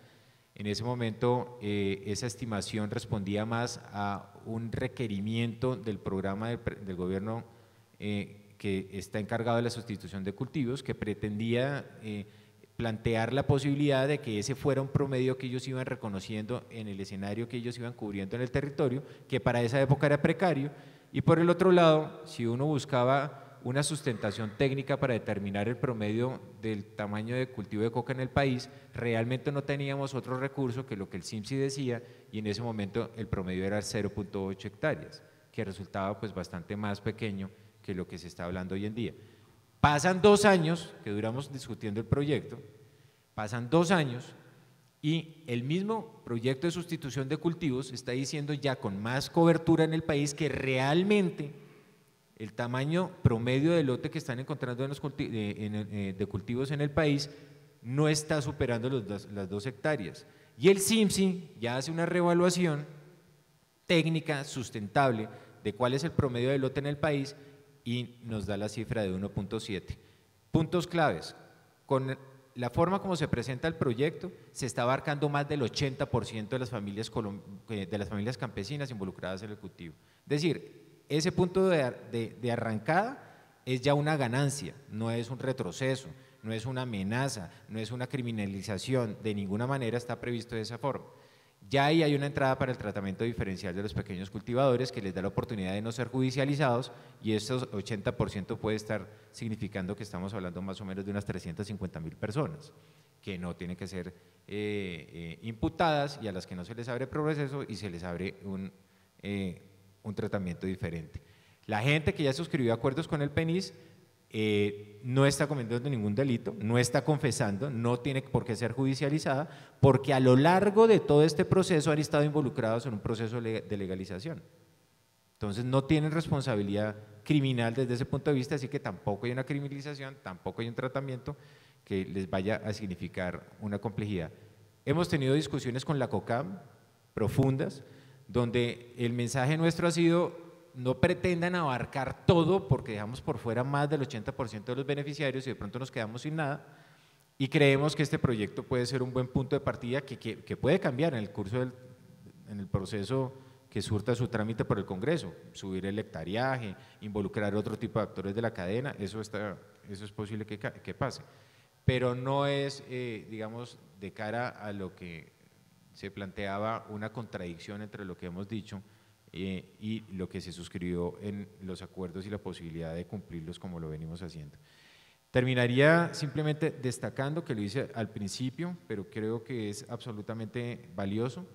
En ese momento esa estimación respondía más a un requerimiento del programa del gobierno que está encargado de la sustitución de cultivos, que pretendía plantear la posibilidad de que ese fuera un promedio que ellos iban reconociendo en el escenario que ellos iban cubriendo en el territorio, que para esa época era precario, y por el otro lado, si uno buscaba una sustentación técnica para determinar el promedio del tamaño de cultivo de coca en el país, realmente no teníamos otro recurso que lo que el CIMSI decía, y en ese momento el promedio era 0.8 hectáreas, que resultaba pues bastante más pequeño que lo que se está hablando hoy en día. Pasan 2 años que duramos discutiendo el proyecto, pasan 2 años y el mismo proyecto de sustitución de cultivos está diciendo ya con más cobertura en el país que realmente el tamaño promedio de lote que están encontrando de cultivos en el país no está superando las 2 hectáreas. Y el CIMSI ya hace una reevaluación técnica sustentable de cuál es el promedio de lote en el país y nos da la cifra de 1.7. Puntos claves: con la forma como se presenta el proyecto, se está abarcando más del 80% de las familias campesinas involucradas en el cultivo. Es decir, ese punto de arrancada es ya una ganancia, no es un retroceso, no es una amenaza, no es una criminalización, de ninguna manera está previsto de esa forma. Ya ahí hay una entrada para el tratamiento diferencial de los pequeños cultivadores que les da la oportunidad de no ser judicializados, y estos 80% puede estar significando que estamos hablando más o menos de unas 350.000 personas que no tienen que ser imputadas y a las que no se les abre proceso y se les abre un tratamiento diferente. La gente que ya suscribió acuerdos con el PENIS no está cometiendo ningún delito, no está confesando, no tiene por qué ser judicializada, porque a lo largo de todo este proceso han estado involucrados en un proceso de legalización. Entonces no tienen responsabilidad criminal desde ese punto de vista, así que tampoco hay una criminalización, tampoco hay un tratamiento que les vaya a significar una complejidad. Hemos tenido discusiones con la COCAM profundas, donde el mensaje nuestro ha sido: no pretendan abarcar todo, porque dejamos por fuera más del 80% de los beneficiarios y de pronto nos quedamos sin nada, y creemos que este proyecto puede ser un buen punto de partida que puede cambiar en el curso en el proceso que surta su trámite por el Congreso, subir el hectareaje, involucrar otro tipo de actores de la cadena, eso es posible que pase, pero no es, digamos, de cara a lo que se planteaba una contradicción entre lo que hemos dicho y lo que se suscribió en los acuerdos y la posibilidad de cumplirlos como lo venimos haciendo. Terminaría simplemente destacando, que lo hice al principio, pero creo que es absolutamente valioso,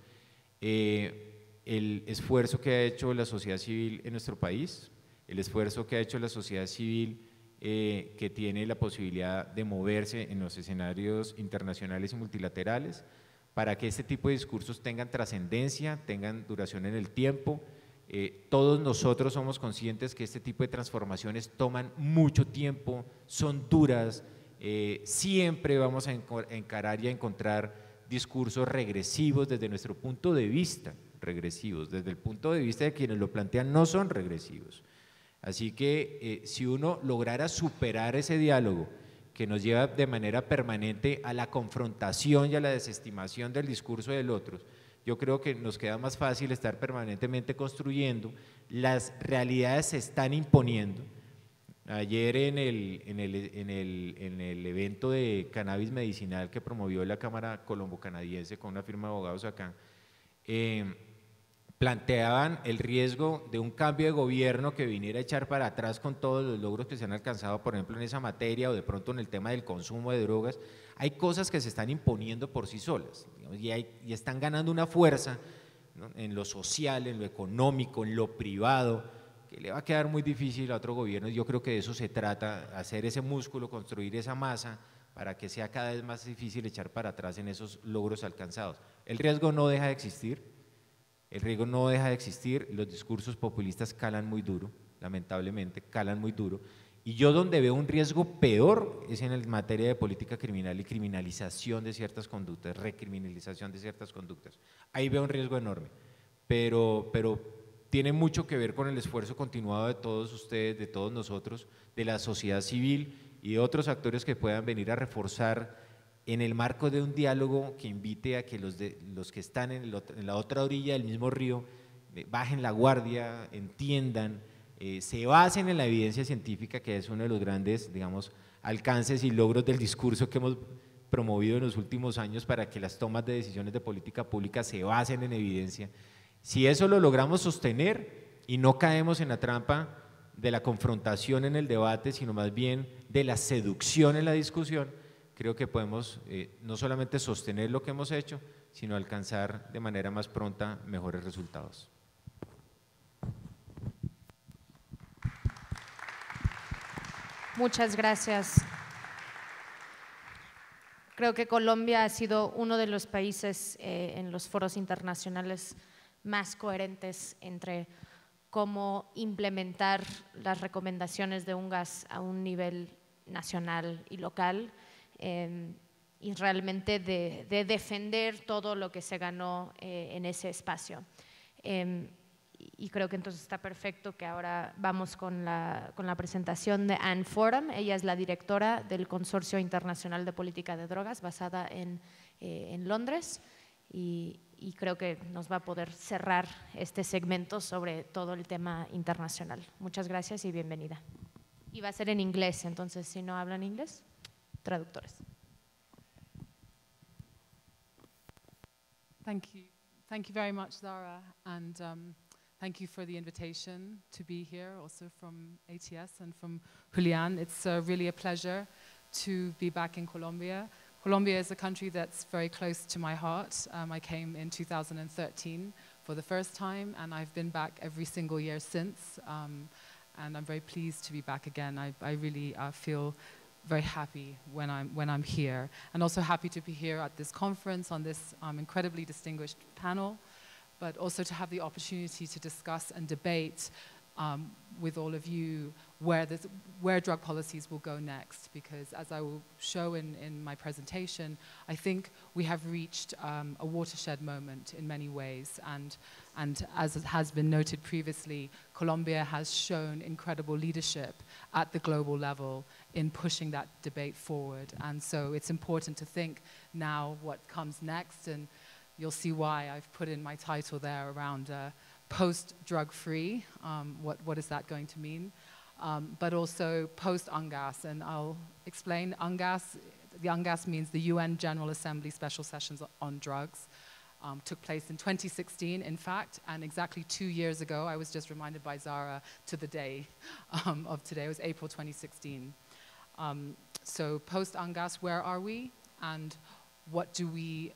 el esfuerzo que ha hecho la sociedad civil en nuestro país, el esfuerzo que ha hecho la sociedad civil que tiene la posibilidad de moverse en los escenarios internacionales y multilaterales, para que este tipo de discursos tengan trascendencia, tengan duración en el tiempo. Todos nosotros somos conscientes que este tipo de transformaciones toman mucho tiempo, son duras, siempre vamos a encarar y a encontrar discursos regresivos desde nuestro punto de vista, regresivos, desde el punto de vista de quienes lo plantean no son regresivos. Así que si uno lograra superar ese diálogo que nos lleva de manera permanente a la confrontación y a la desestimación del discurso del otro, yo creo que nos queda más fácil estar permanentemente construyendo. Las realidades se están imponiendo. Ayer en el evento de cannabis medicinal que promovió la Cámara Colombo-Canadiense con una firma de abogados acá, planteaban el riesgo de un cambio de gobierno que viniera a echar para atrás con todos los logros que se han alcanzado, por ejemplo, en esa materia, o de pronto en el tema del consumo de drogas. Hay cosas que se están imponiendo por sí solas, digamos, y están ganando una fuerza, ¿no?, en lo social, en lo económico, en lo privado, que le va a quedar muy difícil a otro gobierno. Yo creo que de eso se trata, hacer ese músculo, construir esa masa, para que sea cada vez más difícil echar para atrás en esos logros alcanzados. El riesgo no deja de existir. El riesgo no deja de existir, los discursos populistas calan muy duro, lamentablemente calan muy duro, y yo donde veo un riesgo peor es en materia de política criminal y criminalización de ciertas conductas, recriminalización de ciertas conductas. Ahí veo un riesgo enorme, pero tiene mucho que ver con el esfuerzo continuado de todos ustedes, de todos nosotros, de la sociedad civil y de otros actores que puedan venir a reforzar en el marco de un diálogo que invite a que los que están en la otra orilla del mismo río bajen la guardia, entiendan, se basen en la evidencia científica, que es uno de los grandes, digamos, alcances y logros del discurso que hemos promovido en los últimos años para que las tomas de decisiones de política pública se basen en evidencia. Si eso lo logramos sostener y no caemos en la trampa de la confrontación en el debate, sino más bien de la seducción en la discusión, creo que podemos no solamente sostener lo que hemos hecho, sino alcanzar de manera más pronta mejores resultados. Muchas gracias. Creo que Colombia ha sido uno de los países en los foros internacionales más coherentes entre cómo implementar las recomendaciones de UNGAS a un nivel nacional y local, y realmente de defender todo lo que se ganó en ese espacio. Y creo que entonces está perfecto que ahora vamos con la presentación de Anne Fordham. Ella es la directora del Consorcio Internacional de Política de Drogas, basada en Londres, y creo que nos va a poder cerrar este segmento sobre todo el tema internacional. Muchas gracias y bienvenida. Y va a ser en inglés, entonces si no hablan inglés, traductores. Thank you very much, Zara, and thank you for the invitation to be here, also from ATS and from Julian. It's really a pleasure to be back in Colombia. Colombia is a country that's very close to my heart. I came in 2013 for the first time, and I've been back every single year since, and I'm very pleased to be back again. I really feel very happy when I'm here, and also happy to be here at this conference on this incredibly distinguished panel, but also to have the opportunity to discuss and debate with all of you where drug policies will go next, because as I will show in my presentation, I think we have reached a watershed moment in many ways, and as it has been noted previously, Colombia has shown incredible leadership at the global level in pushing that debate forward, and so it's important to think now what comes next, and you'll see why I've put in my title there around post-drug-free. What is that going to mean? But also post-UNGAS, and I'll explain UNGAS. The UNGAS means the UN General Assembly Special Sessions on Drugs. Took place in 2016, in fact, and exactly 2 years ago, I was just reminded by Zara to the day of today. It was April 2016. So post-UNGAS, where are we? And what do we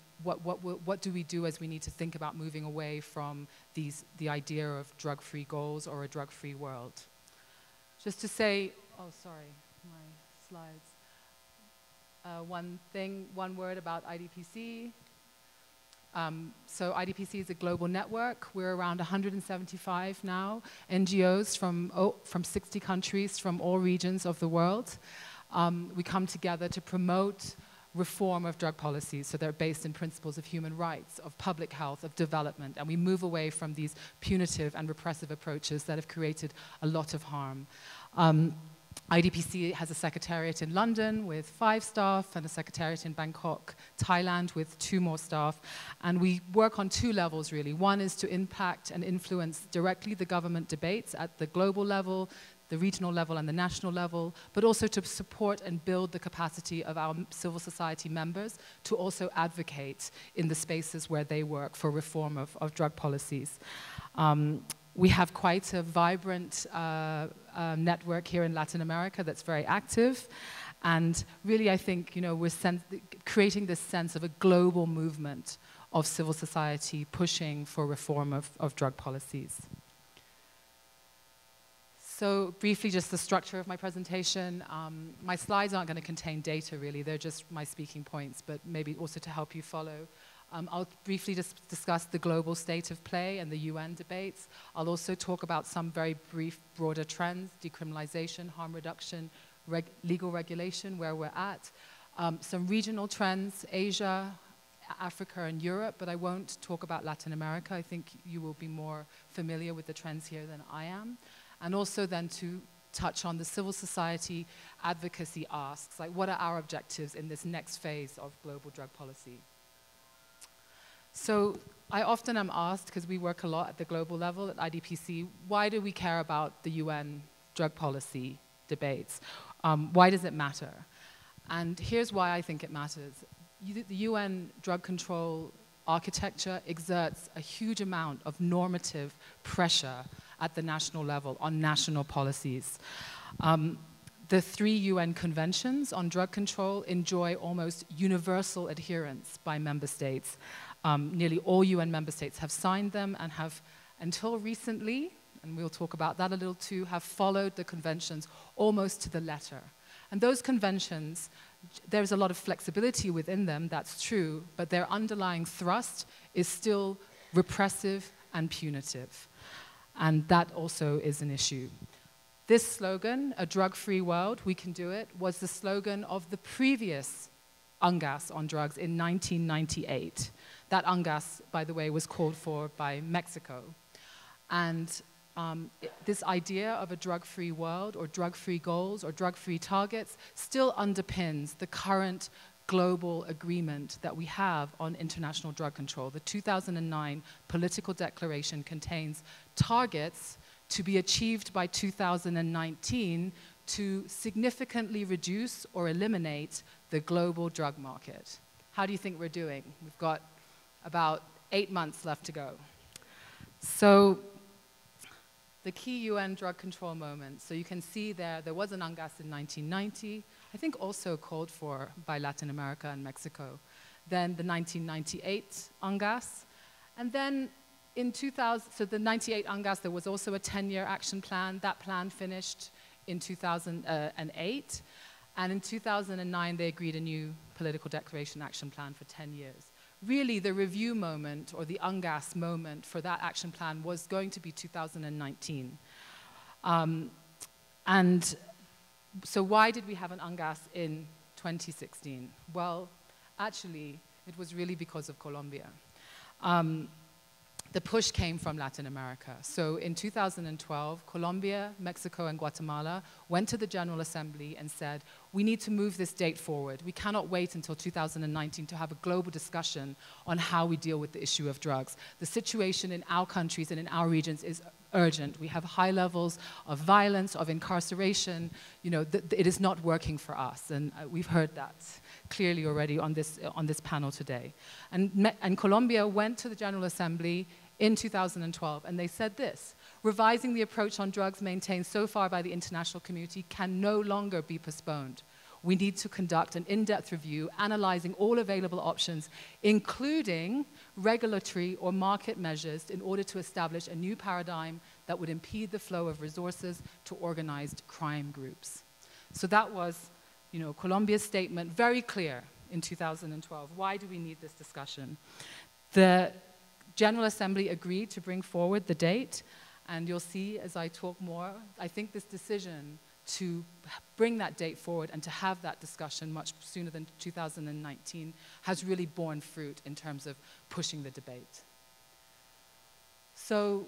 do as we need to think about moving away from the idea of drug-free goals or a drug-free world? Just to say, oh, sorry, my slides. One word about IDPC. So IDPC is a global network. We're around 175 now, NGOs from 60 countries from all regions of the world. We come together to promote reform of drug policies, so they're based in principles of human rights, of public health, of development, and we move away from these punitive and repressive approaches that have created a lot of harm. IDPC has a secretariat in London with 5 staff and a secretariat in Bangkok, Thailand with 2 more staff, and we work on 2 levels really. One is to impact and influence directly the government debates at the global level, the regional level and the national level, but also to support and build the capacity of our civil society members to also advocate in the spaces where they work for reform of drug policies. We have quite a vibrant network here in Latin America that's very active, and really I think we're creating this sense of a global movement of civil society pushing for reform of drug policies. So briefly, just the structure of my presentation. My slides aren't going to contain data, really. They're just my speaking points, but maybe also to help you follow. I'll briefly just discuss the global state of play and the UN debates. I'll also talk about some very brief, broader trends, decriminalization, harm reduction, legal regulation, where we're at. Some regional trends, Asia, Africa, and Europe, but I won't talk about Latin America. I think you will be more familiar with the trends here than I am. And also then to touch on the civil society advocacy asks, like what are our objectives in this next phase of global drug policy? So I often am asked, because we work a lot at the global level at IDPC, why do we care about the UN drug policy debates? Why does it matter? And here's why I think it matters. The UN drug control architecture exerts a huge amount of normative pressure at the national level on national policies. The 3 UN conventions on drug control enjoy almost universal adherence by member states. Nearly all UN member states have signed them and have, until recently, and we'll talk about that a little too, have followed the conventions almost to the letter. And those conventions, there's a lot of flexibility within them, that's true, but their underlying thrust is still repressive and punitive. And that also is an issue. This slogan, a drug-free world, we can do it, was the slogan of the previous UNGAS on drugs in 1998. That UNGAS, by the way, was called for by Mexico. And this idea of a drug-free world or drug-free goals or drug-free targets still underpins the current global agreement that we have on international drug control. The 2009 political declaration contains targets to be achieved by 2019 to significantly reduce or eliminate the global drug market. How do you think we're doing? We've got about 8 months left to go. So the key UN drug control moments. So you can see there was an UNGAS in 1990, I think also called for by Latin America and Mexico. Then the 1998 UNGAS. And then in 2000, so the 98 UNGAS, there was also a 10-year action plan. That plan finished in 2008. And in 2009, they agreed a new political declaration action plan for 10 years. Really, the review moment or the UNGAS moment for that action plan was going to be 2019. And so why did we have an UNGAS in 2016? Well, actually, it was really because of Colombia. The push came from Latin America. So in 2012, Colombia, Mexico, and Guatemala went to the General Assembly and said, we need to move this date forward. We cannot wait until 2019 to have a global discussion on how we deal with the issue of drugs. The situation in our countries and in our regions is urgent. We have high levels of violence, of incarceration. You know, it is not working for us, and we've heard that clearly already on this panel today. And Colombia went to the General Assembly in 2012, and they said this: revising the approach on drugs maintained so far by the international community can no longer be postponed. We need to conduct an in-depth review, analyzing all available options, including regulatory or market measures, in order to establish a new paradigm that would impede the flow of resources to organized crime groups. So that was, you know, Colombia's statement, very clear in 2012. Why do we need this discussion? The General Assembly agreed to bring forward the date, and you'll see as I talk more, I think this decision to bring that date forward and to have that discussion much sooner than 2019 has really borne fruit in terms of pushing the debate. So,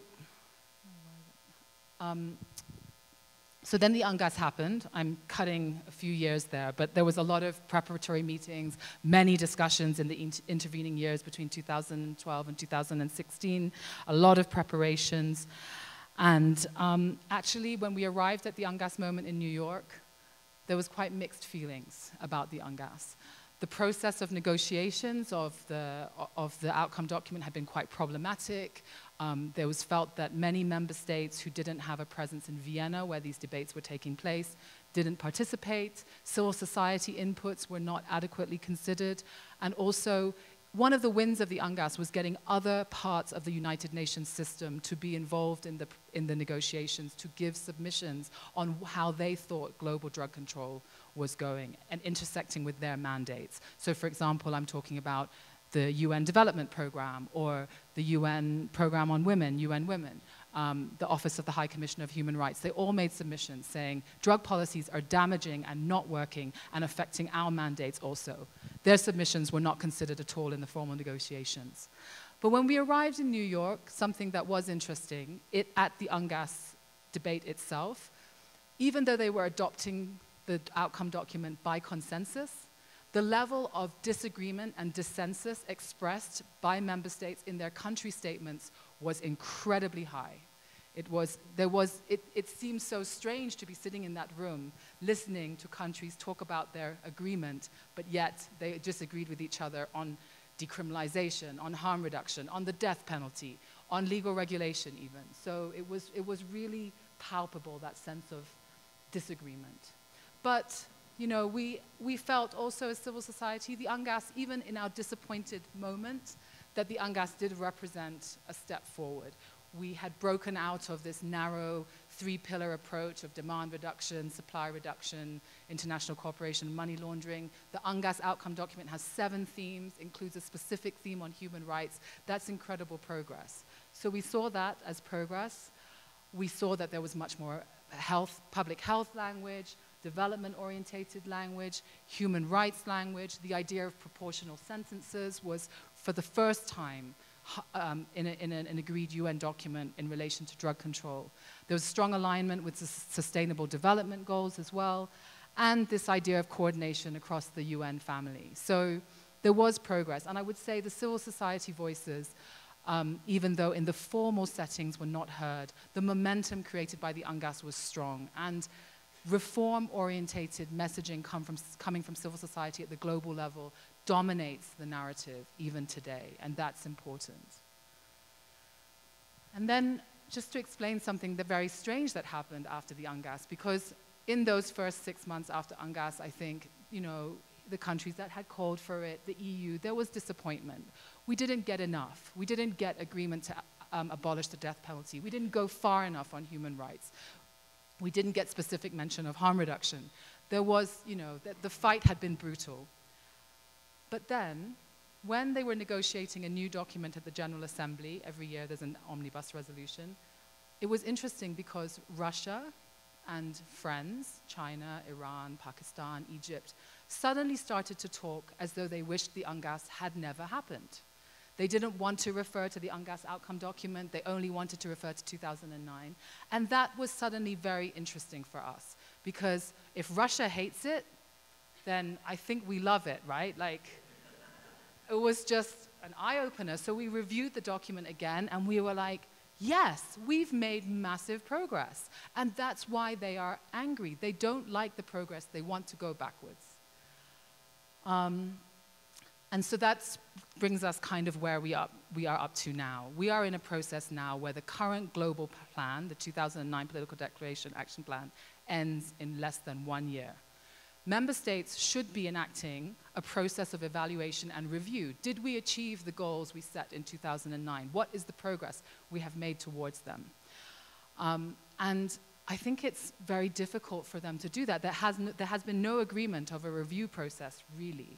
so then the UNGAS happened. I'm cutting a few years there, but there was a lot of preparatory meetings, many discussions in the intervening years between 2012 and 2016, a lot of preparations. And actually, when we arrived at the UNGAS moment in New York, there was quite mixed feelings about the UNGAS. The process of negotiations of the outcome document had been quite problematic. There was felt that many member states who didn't have a presence in Vienna, where these debates were taking place, didn't participate. Civil society inputs were not adequately considered. And also, one of the wins of the UNGAS was getting other parts of the United Nations system to be involved in the negotiations, to give submissions on how they thought global drug control was going and intersecting with their mandates. So for example, I'm talking about the UN Development Program or the UN Program on Women, UN Women, the Office of the High Commissioner of Human Rights. They all made submissions saying drug policies are damaging and not working and affecting our mandates also. Their submissions were not considered at all in the formal negotiations. But when we arrived in New York, something that was interesting, at the UNGAS debate itself, even though they were adopting the outcome document by consensus, the level of disagreement and dissensus expressed by member states in their country statements was incredibly high. It seemed so strange to be sitting in that room listening to countries talk about their agreement, but yet they disagreed with each other on decriminalization, on harm reduction, on the death penalty, on legal regulation even. So it was really palpable, that sense of disagreement. But you know, we felt also as civil society, the UNGAS, even in our disappointed moment, that the UNGAS did represent a step forward. We had broken out of this narrow three-pillar approach of demand reduction, supply reduction, international cooperation, money laundering. The UNGAS outcome document has 7 themes, includes a specific theme on human rights. That's incredible progress. So we saw that as progress. We saw that there was much more public health language, development-orientated language, human rights language. The idea of proportional sentences was, for the first time, in an agreed UN document in relation to drug control. There was strong alignment with the Sustainable Development Goals as well, and this idea of coordination across the UN family. So there was progress, and I would say the civil society voices, even though in the formal settings were not heard, the momentum created by the UNGAS was strong, and reform-orientated messaging coming from civil society at the global level dominates the narrative even today, and that's important. And then, just to explain something very strange that happened after the UNGAS, because in those first 6 months after UNGAS, I think, you know, the countries that had called for it, the EU, there was disappointment. We didn't get enough. We didn't get agreement to abolish the death penalty. We didn't go far enough on human rights. We didn't get specific mention of harm reduction. There was, you know, the fight had been brutal. But then, when they were negotiating a new document at the General Assembly, every year there's an omnibus resolution, it was interesting because Russia and friends, China, Iran, Pakistan, Egypt, suddenly started to talk as though they wished the UNGAS had never happened. They didn't want to refer to the UNGAS outcome document, they only wanted to refer to 2009. And that was suddenly very interesting for us, because if Russia hates it, then I think we love it, right? Like, it was just an eye-opener. So we reviewed the document again, and we were like, yes, we've made massive progress. And that's why they are angry. They don't like the progress. They want to go backwards. And so that brings us kind of where we are up to now. We are in a process now where the current global plan, the 2009 Political Declaration Action Plan, ends in less than 1 year. Member states should be enacting a process of evaluation and review. Did we achieve the goals we set in 2009? What is the progress we have made towards them? And I think it's very difficult for them to do that. There has been no agreement of a review process, really.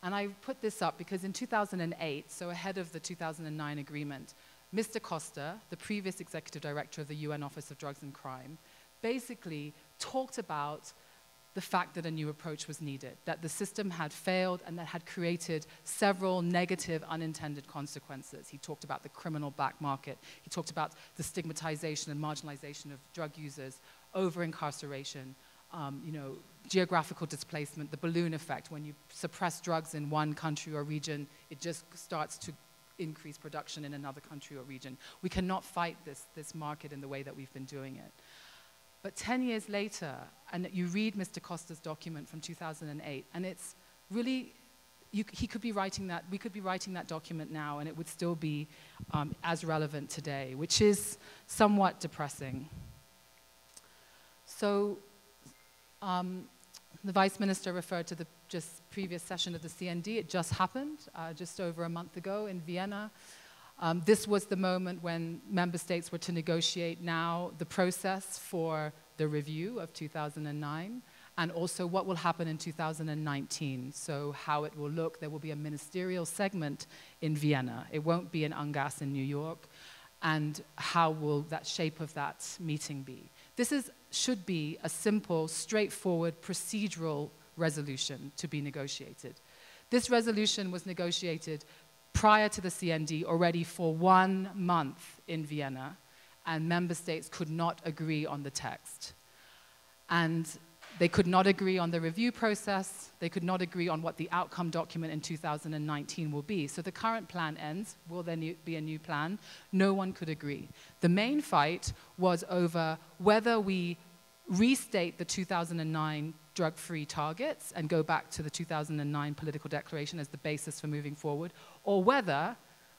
And I put this up because in 2008, so ahead of the 2009 agreement, Mr. Costa, the previous executive director of the UN Office of Drugs and Crime, basically talked about the fact that a new approach was needed, that the system had failed and that had created several negative unintended consequences. He talked about the criminal black market. He talked about the stigmatization and marginalization of drug users, over-incarceration, you know, geographical displacement, the balloon effect. When you suppress drugs in one country or region, it just starts to increase production in another country or region. We cannot fight this market in the way that we've been doing it. But 10 years later, and you read Mr. Costa's document from 2008, and it's really, he could be writing that, we could be writing that document now, and it would still be as relevant today, which is somewhat depressing. So, the Vice Minister referred to the just previous session of the CND. It just happened just over a month ago in Vienna. This was the moment when member states were to negotiate now the process for the review of 2009 and also what will happen in 2019. So how it will look. There will be a ministerial segment in Vienna. It won't be an UNGAS in New York. And how will that shape of that meeting be? This should be a simple, straightforward, procedural resolution to be negotiated. This resolution was negotiated prior to the CND already for 1 month in Vienna, and member states could not agree on the text. And they could not agree on the review process. They could not agree on what the outcome document in 2019 will be. So the current plan ends. Will there be a new plan? No one could agree. The main fight was over whether we restate the 2009 drug-free targets and go back to the 2009 political declaration as the basis for moving forward, or whether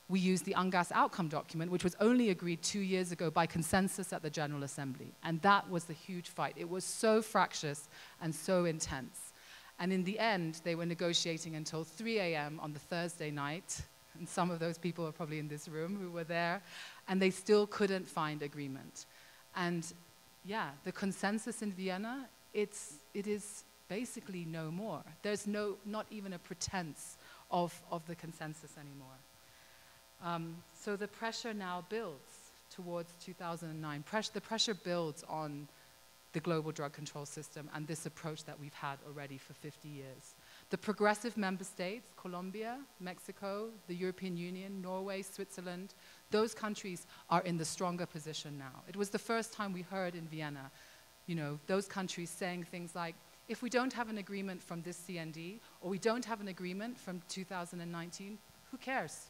we use the UNGAS outcome document, which was only agreed 2 years ago by consensus at the General Assembly. And that was the huge fight. It was so fractious and so intense. And in the end, they were negotiating until 3 a.m. on the Thursday night, and some of those people are probably in this room who were there, and they still couldn't find agreement. And yeah, the consensus in Vienna, it is basically no more. There's not even a pretense of the consensus anymore. So the pressure now builds towards 2009. The pressure builds on the global drug control system and this approach that we've had already for 50 years. The progressive member states, Colombia, Mexico, the European Union, Norway, Switzerland, those countries are in the stronger position now. It was the first time we heard in Vienna, you know, those countries saying things like, if we don't have an agreement from this CND, or we don't have an agreement from 2019, who cares?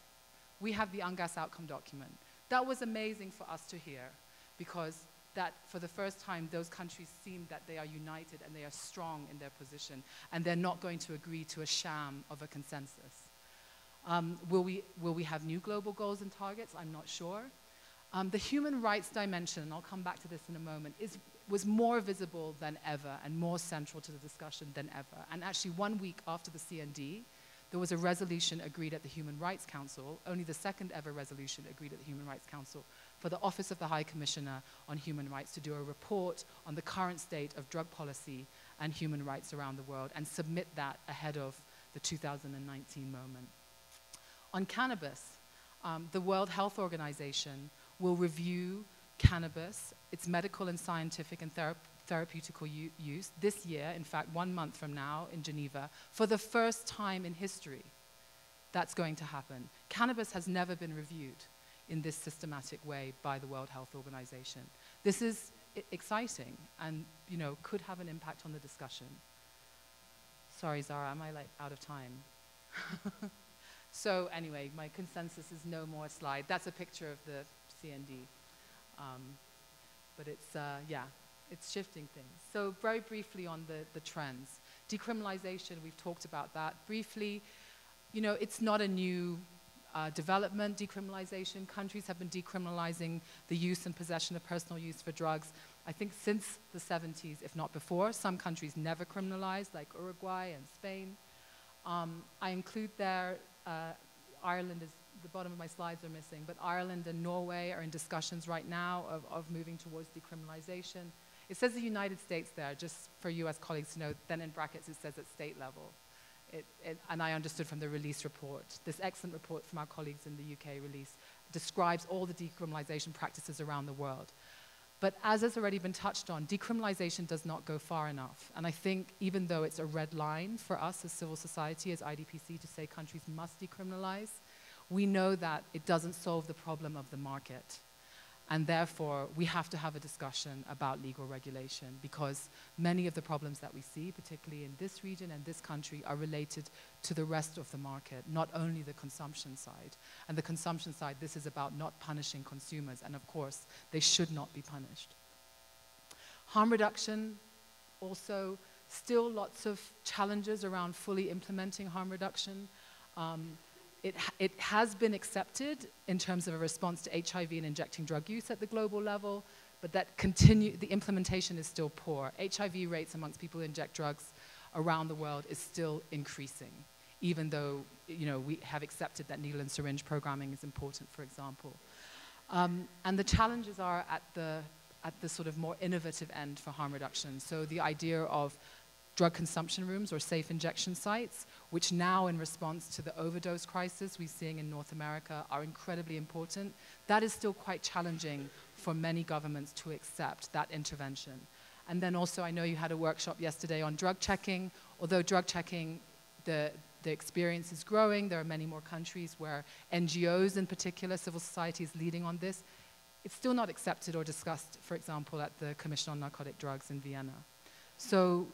We have the UNGAS outcome document. That was amazing for us to hear, because that for the first time, those countries seem that they are united and they are strong in their position, and they're not going to agree to a sham of a consensus. Will we have new global goals and targets? I'm not sure. The human rights dimension, and I'll come back to this in a moment, was more visible than ever and more central to the discussion than ever. And actually 1 week after the CND, there was a resolution agreed at the Human Rights Council, only the second ever resolution agreed at the Human Rights Council, for the Office of the High Commissioner on Human Rights to do a report on the current state of drug policy and human rights around the world and submit that ahead of the 2019 moment. On cannabis, the World Health Organization will review cannabis, its medical and scientific and therapeutical use this year, in fact 1 month from now in Geneva, for the first time in history. That's going to happen. Cannabis has never been reviewed in this systematic way by the World Health Organization. This is exciting and, you know, could have an impact on the discussion. Sorry, Zara, am I like out of time? So anyway, my consensus is no more slide. That's a picture of the CND. But it's, yeah, it's shifting things. So very briefly on the trends. Decriminalization, we've talked about that briefly. You know, it's not a new development, decriminalization. Countries have been decriminalizing the use and possession of personal use for drugs, I think since the 70s, if not before. Some countries never criminalized, like Uruguay and Spain. I include there, Ireland is, the bottom of my slides are missing, but Ireland and Norway are in discussions right now of moving towards decriminalization. It says the United States there, just for US colleagues to know, then in brackets it says at state level. And I understood from the release report, this excellent report from our colleagues in the UK release, describes all the decriminalization practices around the world. But as has already been touched on, decriminalization does not go far enough. And I think even though it's a red line for us as civil society, as IDPC, to say countries must decriminalize, we know that it doesn't solve the problem of the market. And therefore, we have to have a discussion about legal regulation, because many of the problems that we see, particularly in this region and this country, are related to the rest of the market, not only the consumption side. And the consumption side, this is about not punishing consumers, and of course, they should not be punished. Harm reduction, also still lots of challenges around fully implementing harm reduction. It has been accepted in terms of a response to HIV and injecting drug use at the global level, but that the implementation is still poor. HIV rates amongst people who inject drugs around the world is still increasing, even though, you know, we have accepted that needle and syringe programming is important, for example. And the challenges are at the sort of more innovative end for harm reduction. So the idea of drug consumption rooms or safe injection sites, which now in response to the overdose crisis we're seeing in North America are incredibly important. That is still quite challenging for many governments to accept that intervention. And then also, I know you had a workshop yesterday on drug checking. Although drug checking, the experience is growing, there are many more countries where NGOs in particular, civil society is leading on this. It's still not accepted or discussed, for example, at the Commission on Narcotic Drugs in Vienna. So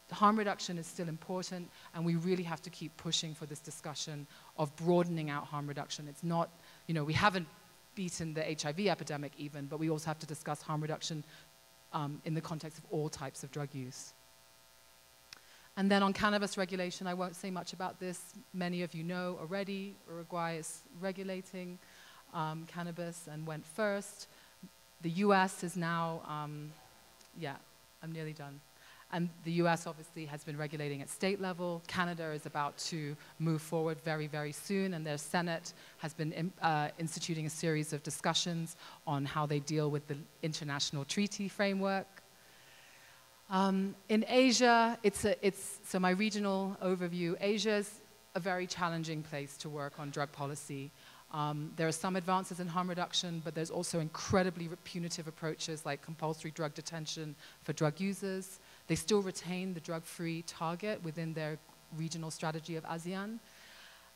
harm reduction is still important, and we really have to keep pushing for this discussion of broadening out harm reduction. It's not, you know, we haven't beaten the HIV epidemic even, but we also have to discuss harm reduction in the context of all types of drug use. And then on cannabis regulation, I won't say much about this. Many of you know already, Uruguay is regulating cannabis and went first. The US is now, yeah, I'm nearly done. And the US obviously has been regulating at state level. Canada is about to move forward very, very soon, and their Senate has been instituting a series of discussions on how they deal with the international treaty framework. In Asia, so my regional overview, Asia is a very challenging place to work on drug policy. There are some advances in harm reduction, but there's also incredibly punitive approaches like compulsory drug detention for drug users. They still retain the drug-free target within their regional strategy of ASEAN.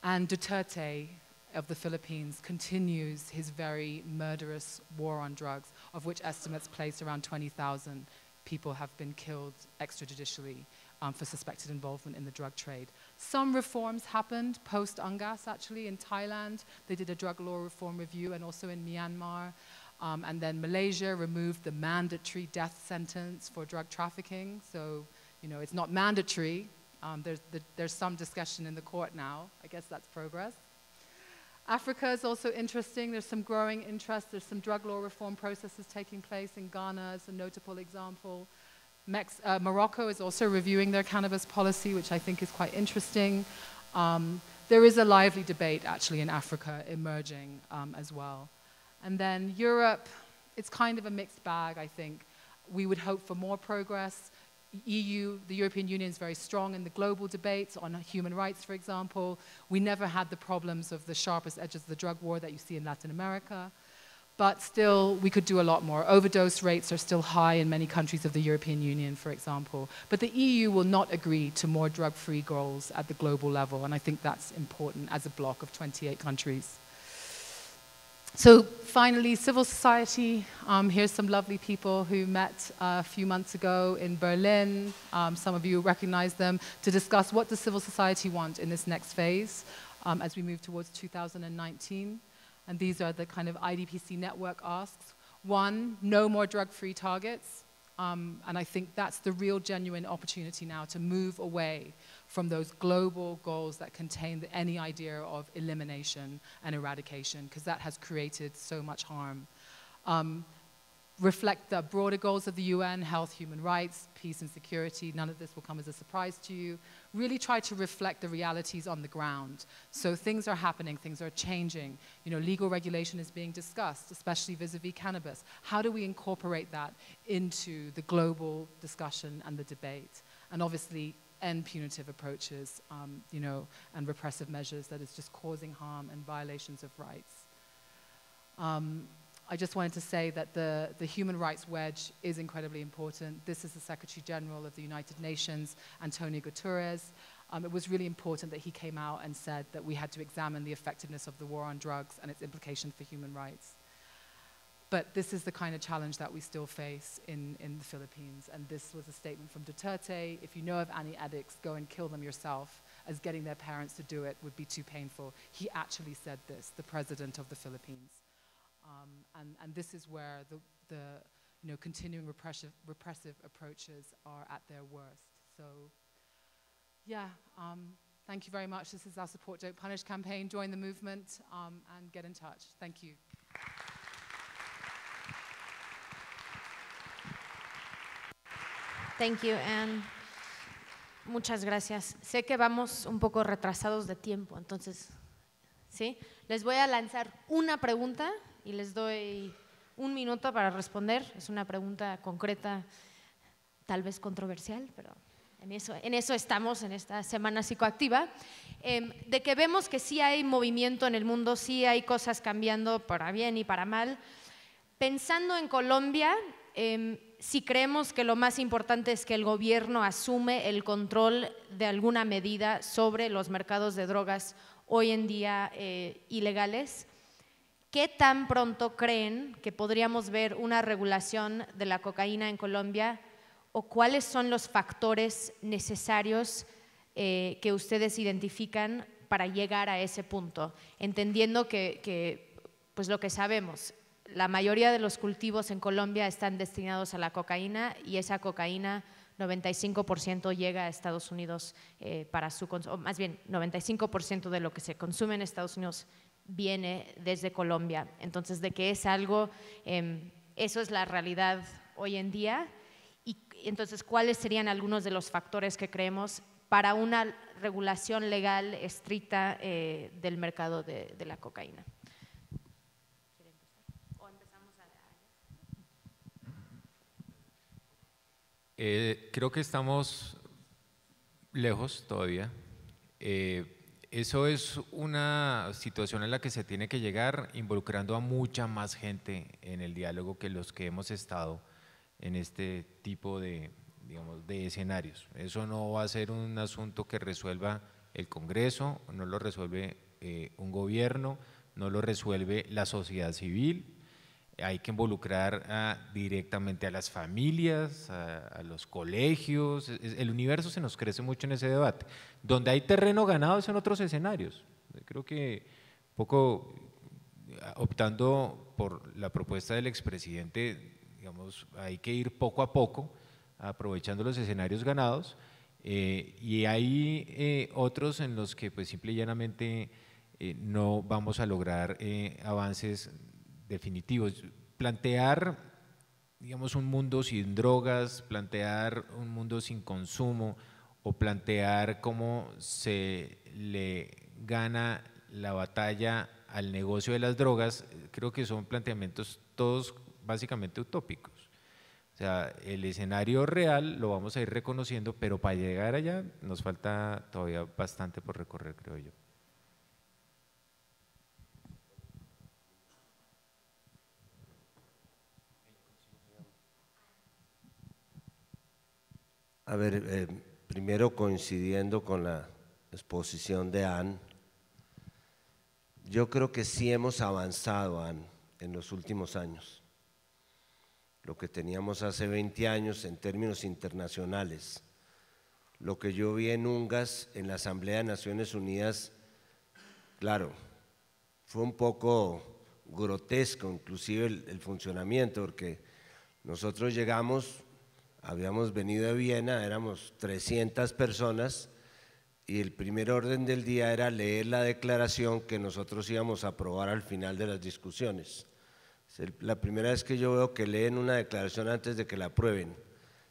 And Duterte of the Philippines continues his very murderous war on drugs, of which estimates place around 20,000 people have been killed extrajudicially for suspected involvement in the drug trade. Some reforms happened post-UNGAS, actually, in Thailand. They did a drug law reform review, and also in Myanmar. And then Malaysia removed the mandatory death sentence for drug trafficking. So, you know, it's not mandatory. There's some discussion in the court now. I guess that's progress. Africa is also interesting. There's some growing interest. There's some drug law reform processes taking place in Ghana as a notable example. Morocco is also reviewing their cannabis policy, which I think is quite interesting. There is a lively debate, actually, in Africa emerging as well. And then Europe, it's kind of a mixed bag, I think. We would hope for more progress. EU, the European Union, is very strong in the global debates on human rights, for example. We never had the problems of the sharpest edges of the drug war that you see in Latin America. But still, we could do a lot more. Overdose rates are still high in many countries of the European Union, for example. But the EU will not agree to more drug-free goals at the global level, and I think that's important as a bloc of 28 countries. So finally, civil society. Here's some lovely people who met a few months ago in Berlin. Some of you recognize them, to discuss what does civil society want in this next phase as we move towards 2019. And these are the kind of IDPC network asks. One, no more drug-free targets. And I think that's the real genuine opportunity now to move away from those global goals that contain any idea of elimination and eradication, because that has created so much harm. Reflect the broader goals of the UN, health, human rights, peace and security. None of this will come as a surprise to you. Really try to reflect the realities on the ground. So things are happening, things are changing. You know, legal regulation is being discussed, especially vis-a-vis cannabis. How do we incorporate that into the global discussion and the debate? And obviously, end punitive approaches, you know, and repressive measures that is just causing harm and violations of rights. I just wanted to say that the human rights wedge is incredibly important. This is the Secretary General of the United Nations, Antonio Guterres. It was really important that he came out and said that we had to examine the effectiveness of the war on drugs and its implications for human rights. But this is the kind of challenge that we still face in the Philippines. And this was a statement from Duterte: if you know of any addicts, go and kill them yourself, as getting their parents to do it would be too painful. He actually said this, the president of the Philippines. And this is where the you know, continuing repressive approaches are at their worst. So, yeah, thank you very much. This is our Support Don't Punish campaign. Join the movement and get in touch. Thank you. Thank you, Anne. Muchas gracias. Sé que vamos un poco retrasados de tiempo, entonces, ¿sí? Les voy a lanzar una pregunta y les doy un minuto para responder. Es una pregunta concreta, tal vez controversial, pero en eso estamos en esta semana psicoactiva. De que vemos que sí hay movimiento en el mundo, sí hay cosas cambiando para bien y para mal. Pensando en Colombia, si creemos que lo más importante es que el gobierno asume el control de alguna medida sobre los mercados de drogas hoy en día ilegales, ¿qué tan pronto creen que podríamos ver una regulación de la cocaína en Colombia o cuáles son los factores necesarios que ustedes identifican para llegar a ese punto, entendiendo que pues lo que sabemos, la mayoría de los cultivos en Colombia están destinados a la cocaína y esa cocaína 95% llega a Estados Unidos para su consumo, más bien 95% de lo que se consume en Estados Unidos viene desde Colombia. Entonces, de que es algo, eso es la realidad hoy en día. Y entonces, ¿cuáles serían algunos de los factores que creemos para una regulación legal estricta del mercado de la cocaína? Creo que estamos lejos todavía. Eso es una situación en la que se tiene que llegar involucrando a mucha más gente en el diálogo que los que hemos estado en este tipo de, digamos, de escenarios. Eso no va a ser un asunto que resuelva el Congreso, no lo resuelve un gobierno, no lo resuelve la sociedad civil. Hay que involucrar directamente a las familias, a los colegios. El universo se nos crece mucho en ese debate. Donde hay terreno ganado es en otros escenarios. Creo que un poco optando por la propuesta del expresidente, digamos, hay que ir poco a poco, aprovechando los escenarios ganados, y hay otros en los que pues simple y llanamente no vamos a lograr avances definitivos. Plantear, digamos, un mundo sin drogas, plantear un mundo sin consumo o plantear cómo se le gana la batalla al negocio de las drogas, creo que son planteamientos todos básicamente utópicos. O sea, el escenario real lo vamos a ir reconociendo, pero para llegar allá nos falta todavía bastante por recorrer, creo yo. A ver, primero coincidiendo con la exposición de Ann, yo creo que sí hemos avanzado, Ann, en los últimos años. Lo que teníamos hace 20 años en términos internacionales, lo que yo vi en UNGAS, en la Asamblea de Naciones Unidas, claro, fue un poco grotesco inclusive el funcionamiento, porque nosotros llegamos, habíamos venido de Viena, éramos 300 personas y el primer orden del día era leer la declaración que nosotros íbamos a aprobar al final de las discusiones. Es la primera vez que yo veo que leen una declaración antes de que la aprueben,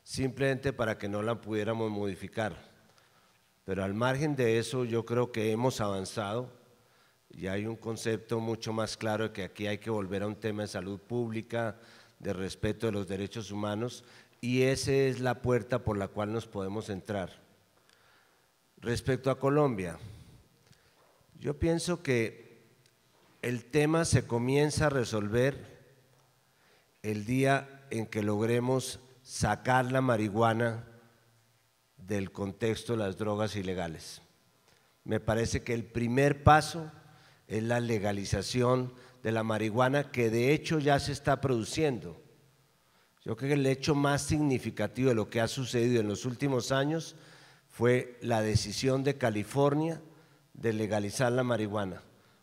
simplemente para que no la pudiéramos modificar. Pero al margen de eso, yo creo que hemos avanzado y hay un concepto mucho más claro de que aquí hay que volver a un tema de salud pública, de respeto de los derechos humanos, y esa es la puerta por la cual nos podemos entrar. Respecto a Colombia, yo pienso que el tema se comienza a resolver el día en que logremos sacar la marihuana del contexto de las drogas ilegales. Me parece que el primer paso es la legalización de la marihuana, que de hecho ya se está produciendo. Yo creo que el hecho más significativo de lo que ha sucedido en los últimos años fue la decisión de California de legalizar la marihuana,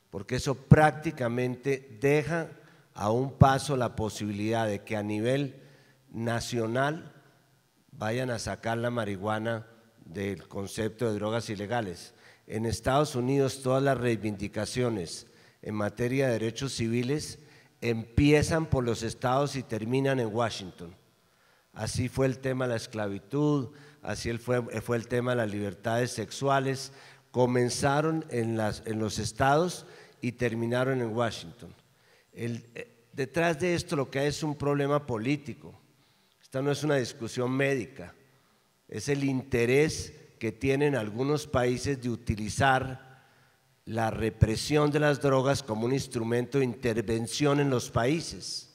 porque eso prácticamente deja a un paso la posibilidad de que a nivel nacional vayan a sacar la marihuana del concepto de drogas ilegales. En Estados Unidos todas las reivindicaciones en materia de derechos civiles empiezan por los estados y terminan en Washington. Así fue el tema de la esclavitud, así fue el tema de las libertades sexuales, comenzaron en los estados y terminaron en Washington. Detrás de esto lo que hay es un problema político. Esta no es una discusión médica, es el interés que tienen algunos países de utilizar la represión de las drogas como un instrumento de intervención en los países.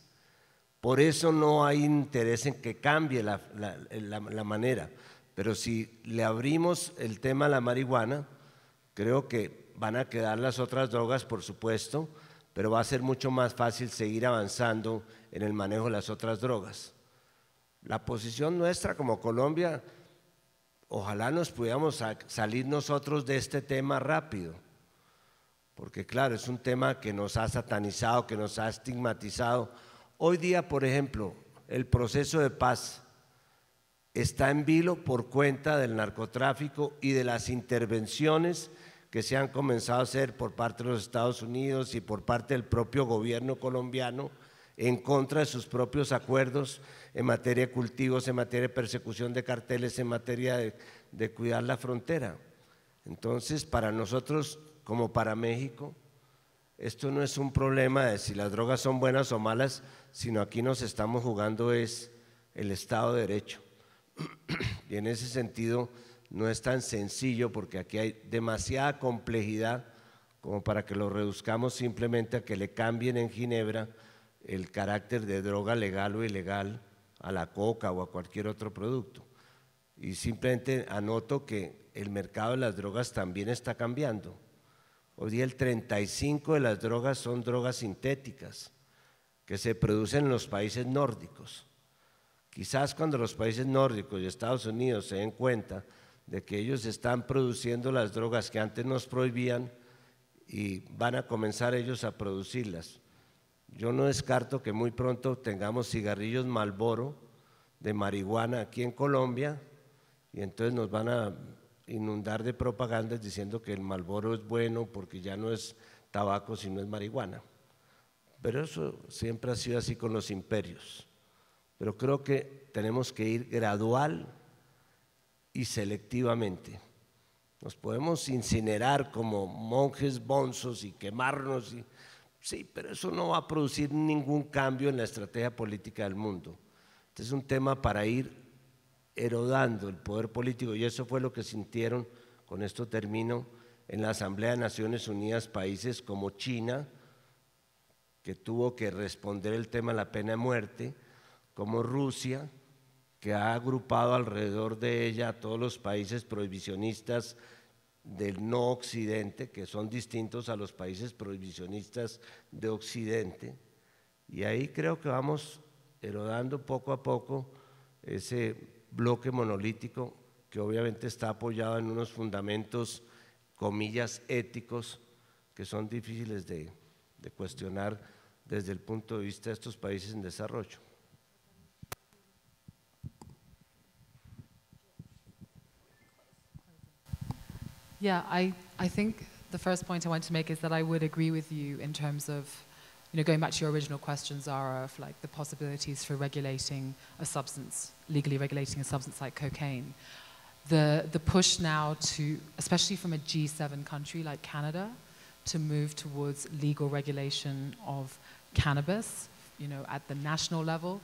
Por eso no hay interés en que cambie la manera, pero si le abrimos el tema a la marihuana, creo que van a quedar las otras drogas, por supuesto, pero va a ser mucho más fácil seguir avanzando en el manejo de las otras drogas. La posición nuestra como Colombia, ojalá nos pudiéramos salir nosotros de este tema rápido, porque claro, es un tema que nos ha satanizado, que nos ha estigmatizado. Hoy día, por ejemplo, el proceso de paz está en vilo por cuenta del narcotráfico y de las intervenciones que se han comenzado a hacer por parte de los Estados Unidos y por parte del propio gobierno colombiano en contra de sus propios acuerdos en materia de cultivos, en materia de persecución de carteles, en materia de cuidar la frontera. Entonces, para nosotros, como para México, esto no es un problema de si las drogas son buenas o malas, sino aquí nos estamos jugando es el Estado de Derecho. Y en ese sentido no es tan sencillo porque aquí hay demasiada complejidad como para que lo reduzcamos simplemente a que le cambien en Ginebra el carácter de droga legal o ilegal a la coca o a cualquier otro producto. Y simplemente anoto que el mercado de las drogas también está cambiando. Hoy día el 35% de las drogas son drogas sintéticas que se producen en los países nórdicos. Quizás cuando los países nórdicos y Estados Unidos se den cuenta de que ellos están produciendo las drogas que antes nos prohibían y van a comenzar ellos a producirlas. Yo no descarto que muy pronto tengamos cigarrillos Marlboro de marihuana aquí en Colombia y entonces nos van a inundar de propagandas diciendo que el Marlboro es bueno porque ya no es tabaco sino es marihuana. Pero eso siempre ha sido así con los imperios. Pero creo que tenemos que ir gradual y selectivamente. Nos podemos incinerar como monjes bonzos y quemarnos, sí, pero eso no va a producir ningún cambio en la estrategia política del mundo. Este es un tema para ir erodando el poder político y eso fue lo que sintieron, con esto termino, en la Asamblea de Naciones Unidas países como China, que tuvo que responder el tema de la pena de muerte, como Rusia, que ha agrupado alrededor de ella a todos los países prohibicionistas del no occidente, que son distintos a los países prohibicionistas de occidente, y ahí creo que vamos erodando poco a poco ese bloque monolítico que obviamente está apoyado en unos fundamentos, comillas, éticos, que son difíciles de cuestionar desde el punto de vista de estos países en desarrollo. Yeah, I think the first point I want to make is that I would agree with you in terms of, you know, going back to your original question, Zara, of like the possibilities for regulating a substance, legally regulating a substance like cocaine. The push now to, especially from a G7 country like Canada, to move towards legal regulation of cannabis, you know, at the national level,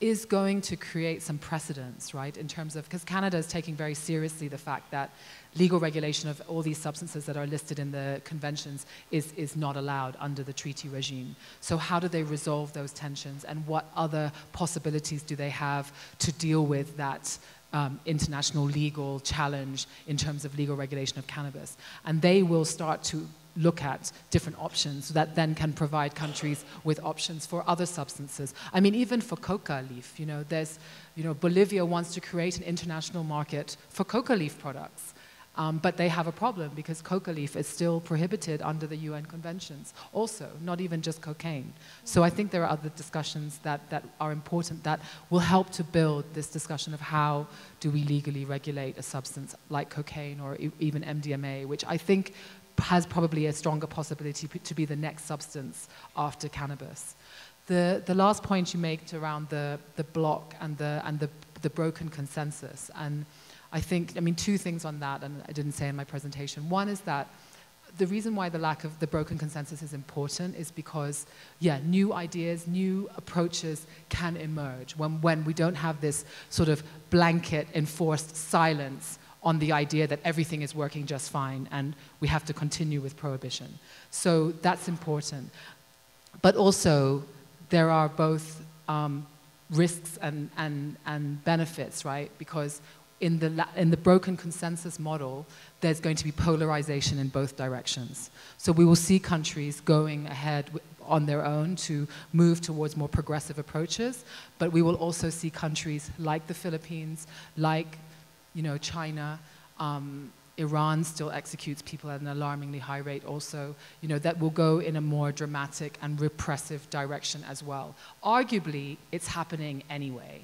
is going to create some precedents, right, in terms of, because Canada is taking very seriously the fact that legal regulation of all these substances that are listed in the conventions is not allowed under the treaty regime. So how do they resolve those tensions, and what other possibilities do they have to deal with that international legal challenge in terms of legal regulation of cannabis? And they will start to look at different options that then can provide countries with options for other substances. I mean, even for coca leaf, you know, there's, you know, Bolivia wants to create an international market for coca leaf products. But they have a problem because coca leaf is still prohibited under the UN conventions also, not even just cocaine. So I think there are other discussions that are important that will help to build this discussion of how do we legally regulate a substance like cocaine or even MDMA, which I think has probably a stronger possibility to be the next substance after cannabis. The last point you made around the block and the broken consensus, and I think, I mean, two things on that, and I didn't say in my presentation. One is that the reason why the lack of the broken consensus is important is because, yeah, new ideas, new approaches can emerge when we don't have this sort of blanket enforced silence on the idea that everything is working just fine and we have to continue with prohibition. So that's important. But also, there are both risks and benefits, right? Because in the broken consensus model, there's going to be polarization in both directions. So we will see countries going ahead on their own to move towards more progressive approaches, but we will also see countries like the Philippines, like China, Iran still executes people at an alarmingly high rate also, that will go in a more dramatic and repressive direction as well. Arguably, it's happening anyway,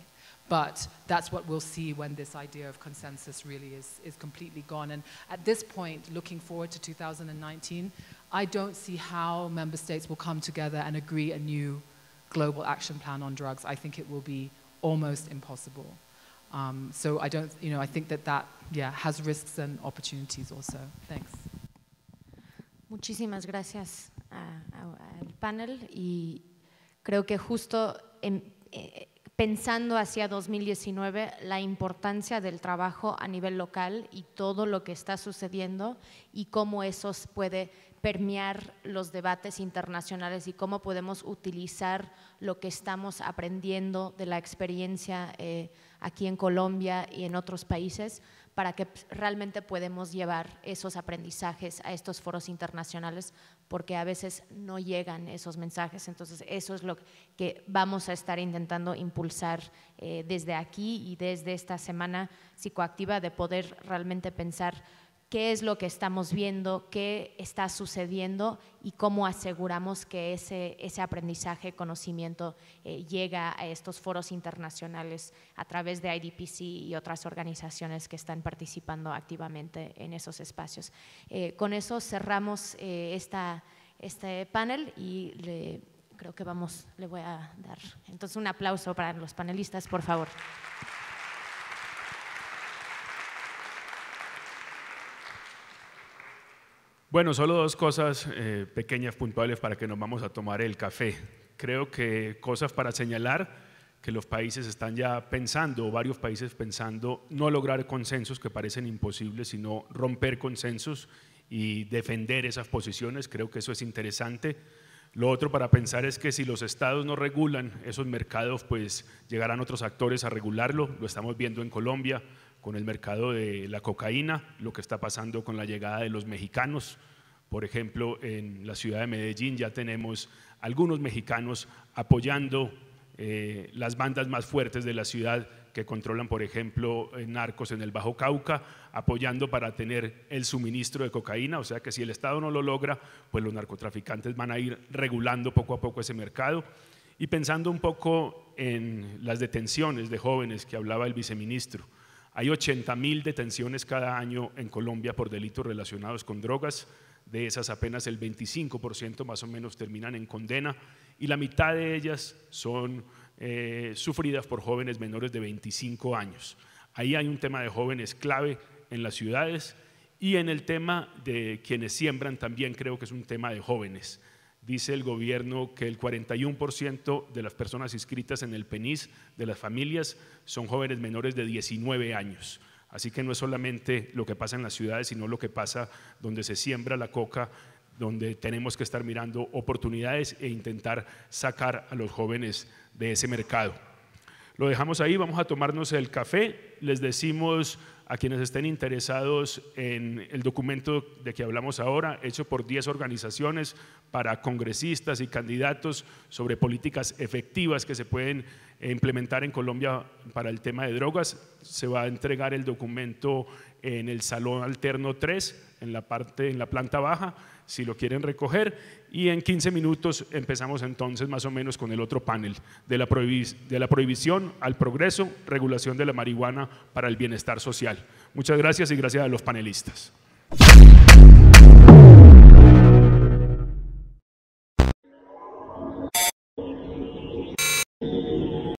but that's what we'll see when this idea of consensus really is completely gone. And at this point, looking forward to 2019, I don't see how member states will come together and agree a new global action plan on drugs. I think it will be almost impossible. So I don't, I think that has risks and opportunities also. Thanks. Muchísimas gracias al panel y creo que justo pensando hacia 2019 la importancia del trabajo a nivel local y todo lo que está sucediendo y cómo eso puede permear los debates internacionales y cómo podemos utilizar lo que estamos aprendiendo de la experiencia aquí en Colombia y en otros países para que realmente podemos llevar esos aprendizajes a estos foros internacionales, porque a veces no llegan esos mensajes. Entonces eso es lo que vamos a estar intentando impulsar desde aquí y desde esta semana psicoactiva, de poder realmente pensar qué es lo que estamos viendo, qué está sucediendo y cómo aseguramos que ese aprendizaje, conocimiento llega a estos foros internacionales a través de IDPC y otras organizaciones que están participando activamente en esos espacios. Con eso cerramos este panel y creo que le voy a dar entonces un aplauso para los panelistas, por favor. Bueno, solo dos cosas pequeñas, puntuales, para que nos vamos a tomar el café. Creo que cosas para señalar, que los países están ya pensando, o varios países pensando, no lograr consensos que parecen imposibles, sino romper consensos y defender esas posiciones. Creo que eso es interesante. Lo otro para pensar es que si los estados no regulan esos mercados, pues llegarán otros actores a regularlo. Lo estamos viendo en Colombia con el mercado de la cocaína, lo que está pasando con la llegada de los mexicanos. Por ejemplo, en la ciudad de Medellín ya tenemos algunos mexicanos apoyando las bandas más fuertes de la ciudad que controlan, por ejemplo, narcos en el Bajo Cauca, apoyando para tener el suministro de cocaína. O sea que si el Estado no lo logra, pues los narcotraficantes van a ir regulando poco a poco ese mercado. Y pensando un poco en las detenciones de jóvenes que hablaba el viceministro, hay 80.000 detenciones cada año en Colombia por delitos relacionados con drogas. De esas apenas el 25% más o menos terminan en condena y la mitad de ellas son sufridas por jóvenes menores de 25 años. Ahí hay un tema de jóvenes clave en las ciudades, y en el tema de quienes siembran también creo que es un tema de jóvenes. Dice el gobierno que el 41% de las personas inscritas en el PENIS de las familias son jóvenes menores de 19 años. Así que no es solamente lo que pasa en las ciudades, sino lo que pasa donde se siembra la coca, donde tenemos que estar mirando oportunidades e intentar sacar a los jóvenes de ese mercado. Lo dejamos ahí, vamos a tomarnos el café. Les decimos a quienes estén interesados en el documento de que hablamos ahora, hecho por 10 organizaciones para congresistas y candidatos sobre políticas efectivas que se pueden implementar en Colombia para el tema de drogas. Se va a entregar el documento en el Salón Alterno 3, en la planta baja, si lo quieren recoger, y en 15 minutos empezamos entonces más o menos con el otro panel de la prohibición al progreso, regulación de la marihuana para el bienestar social. Muchas gracias y gracias a los panelistas.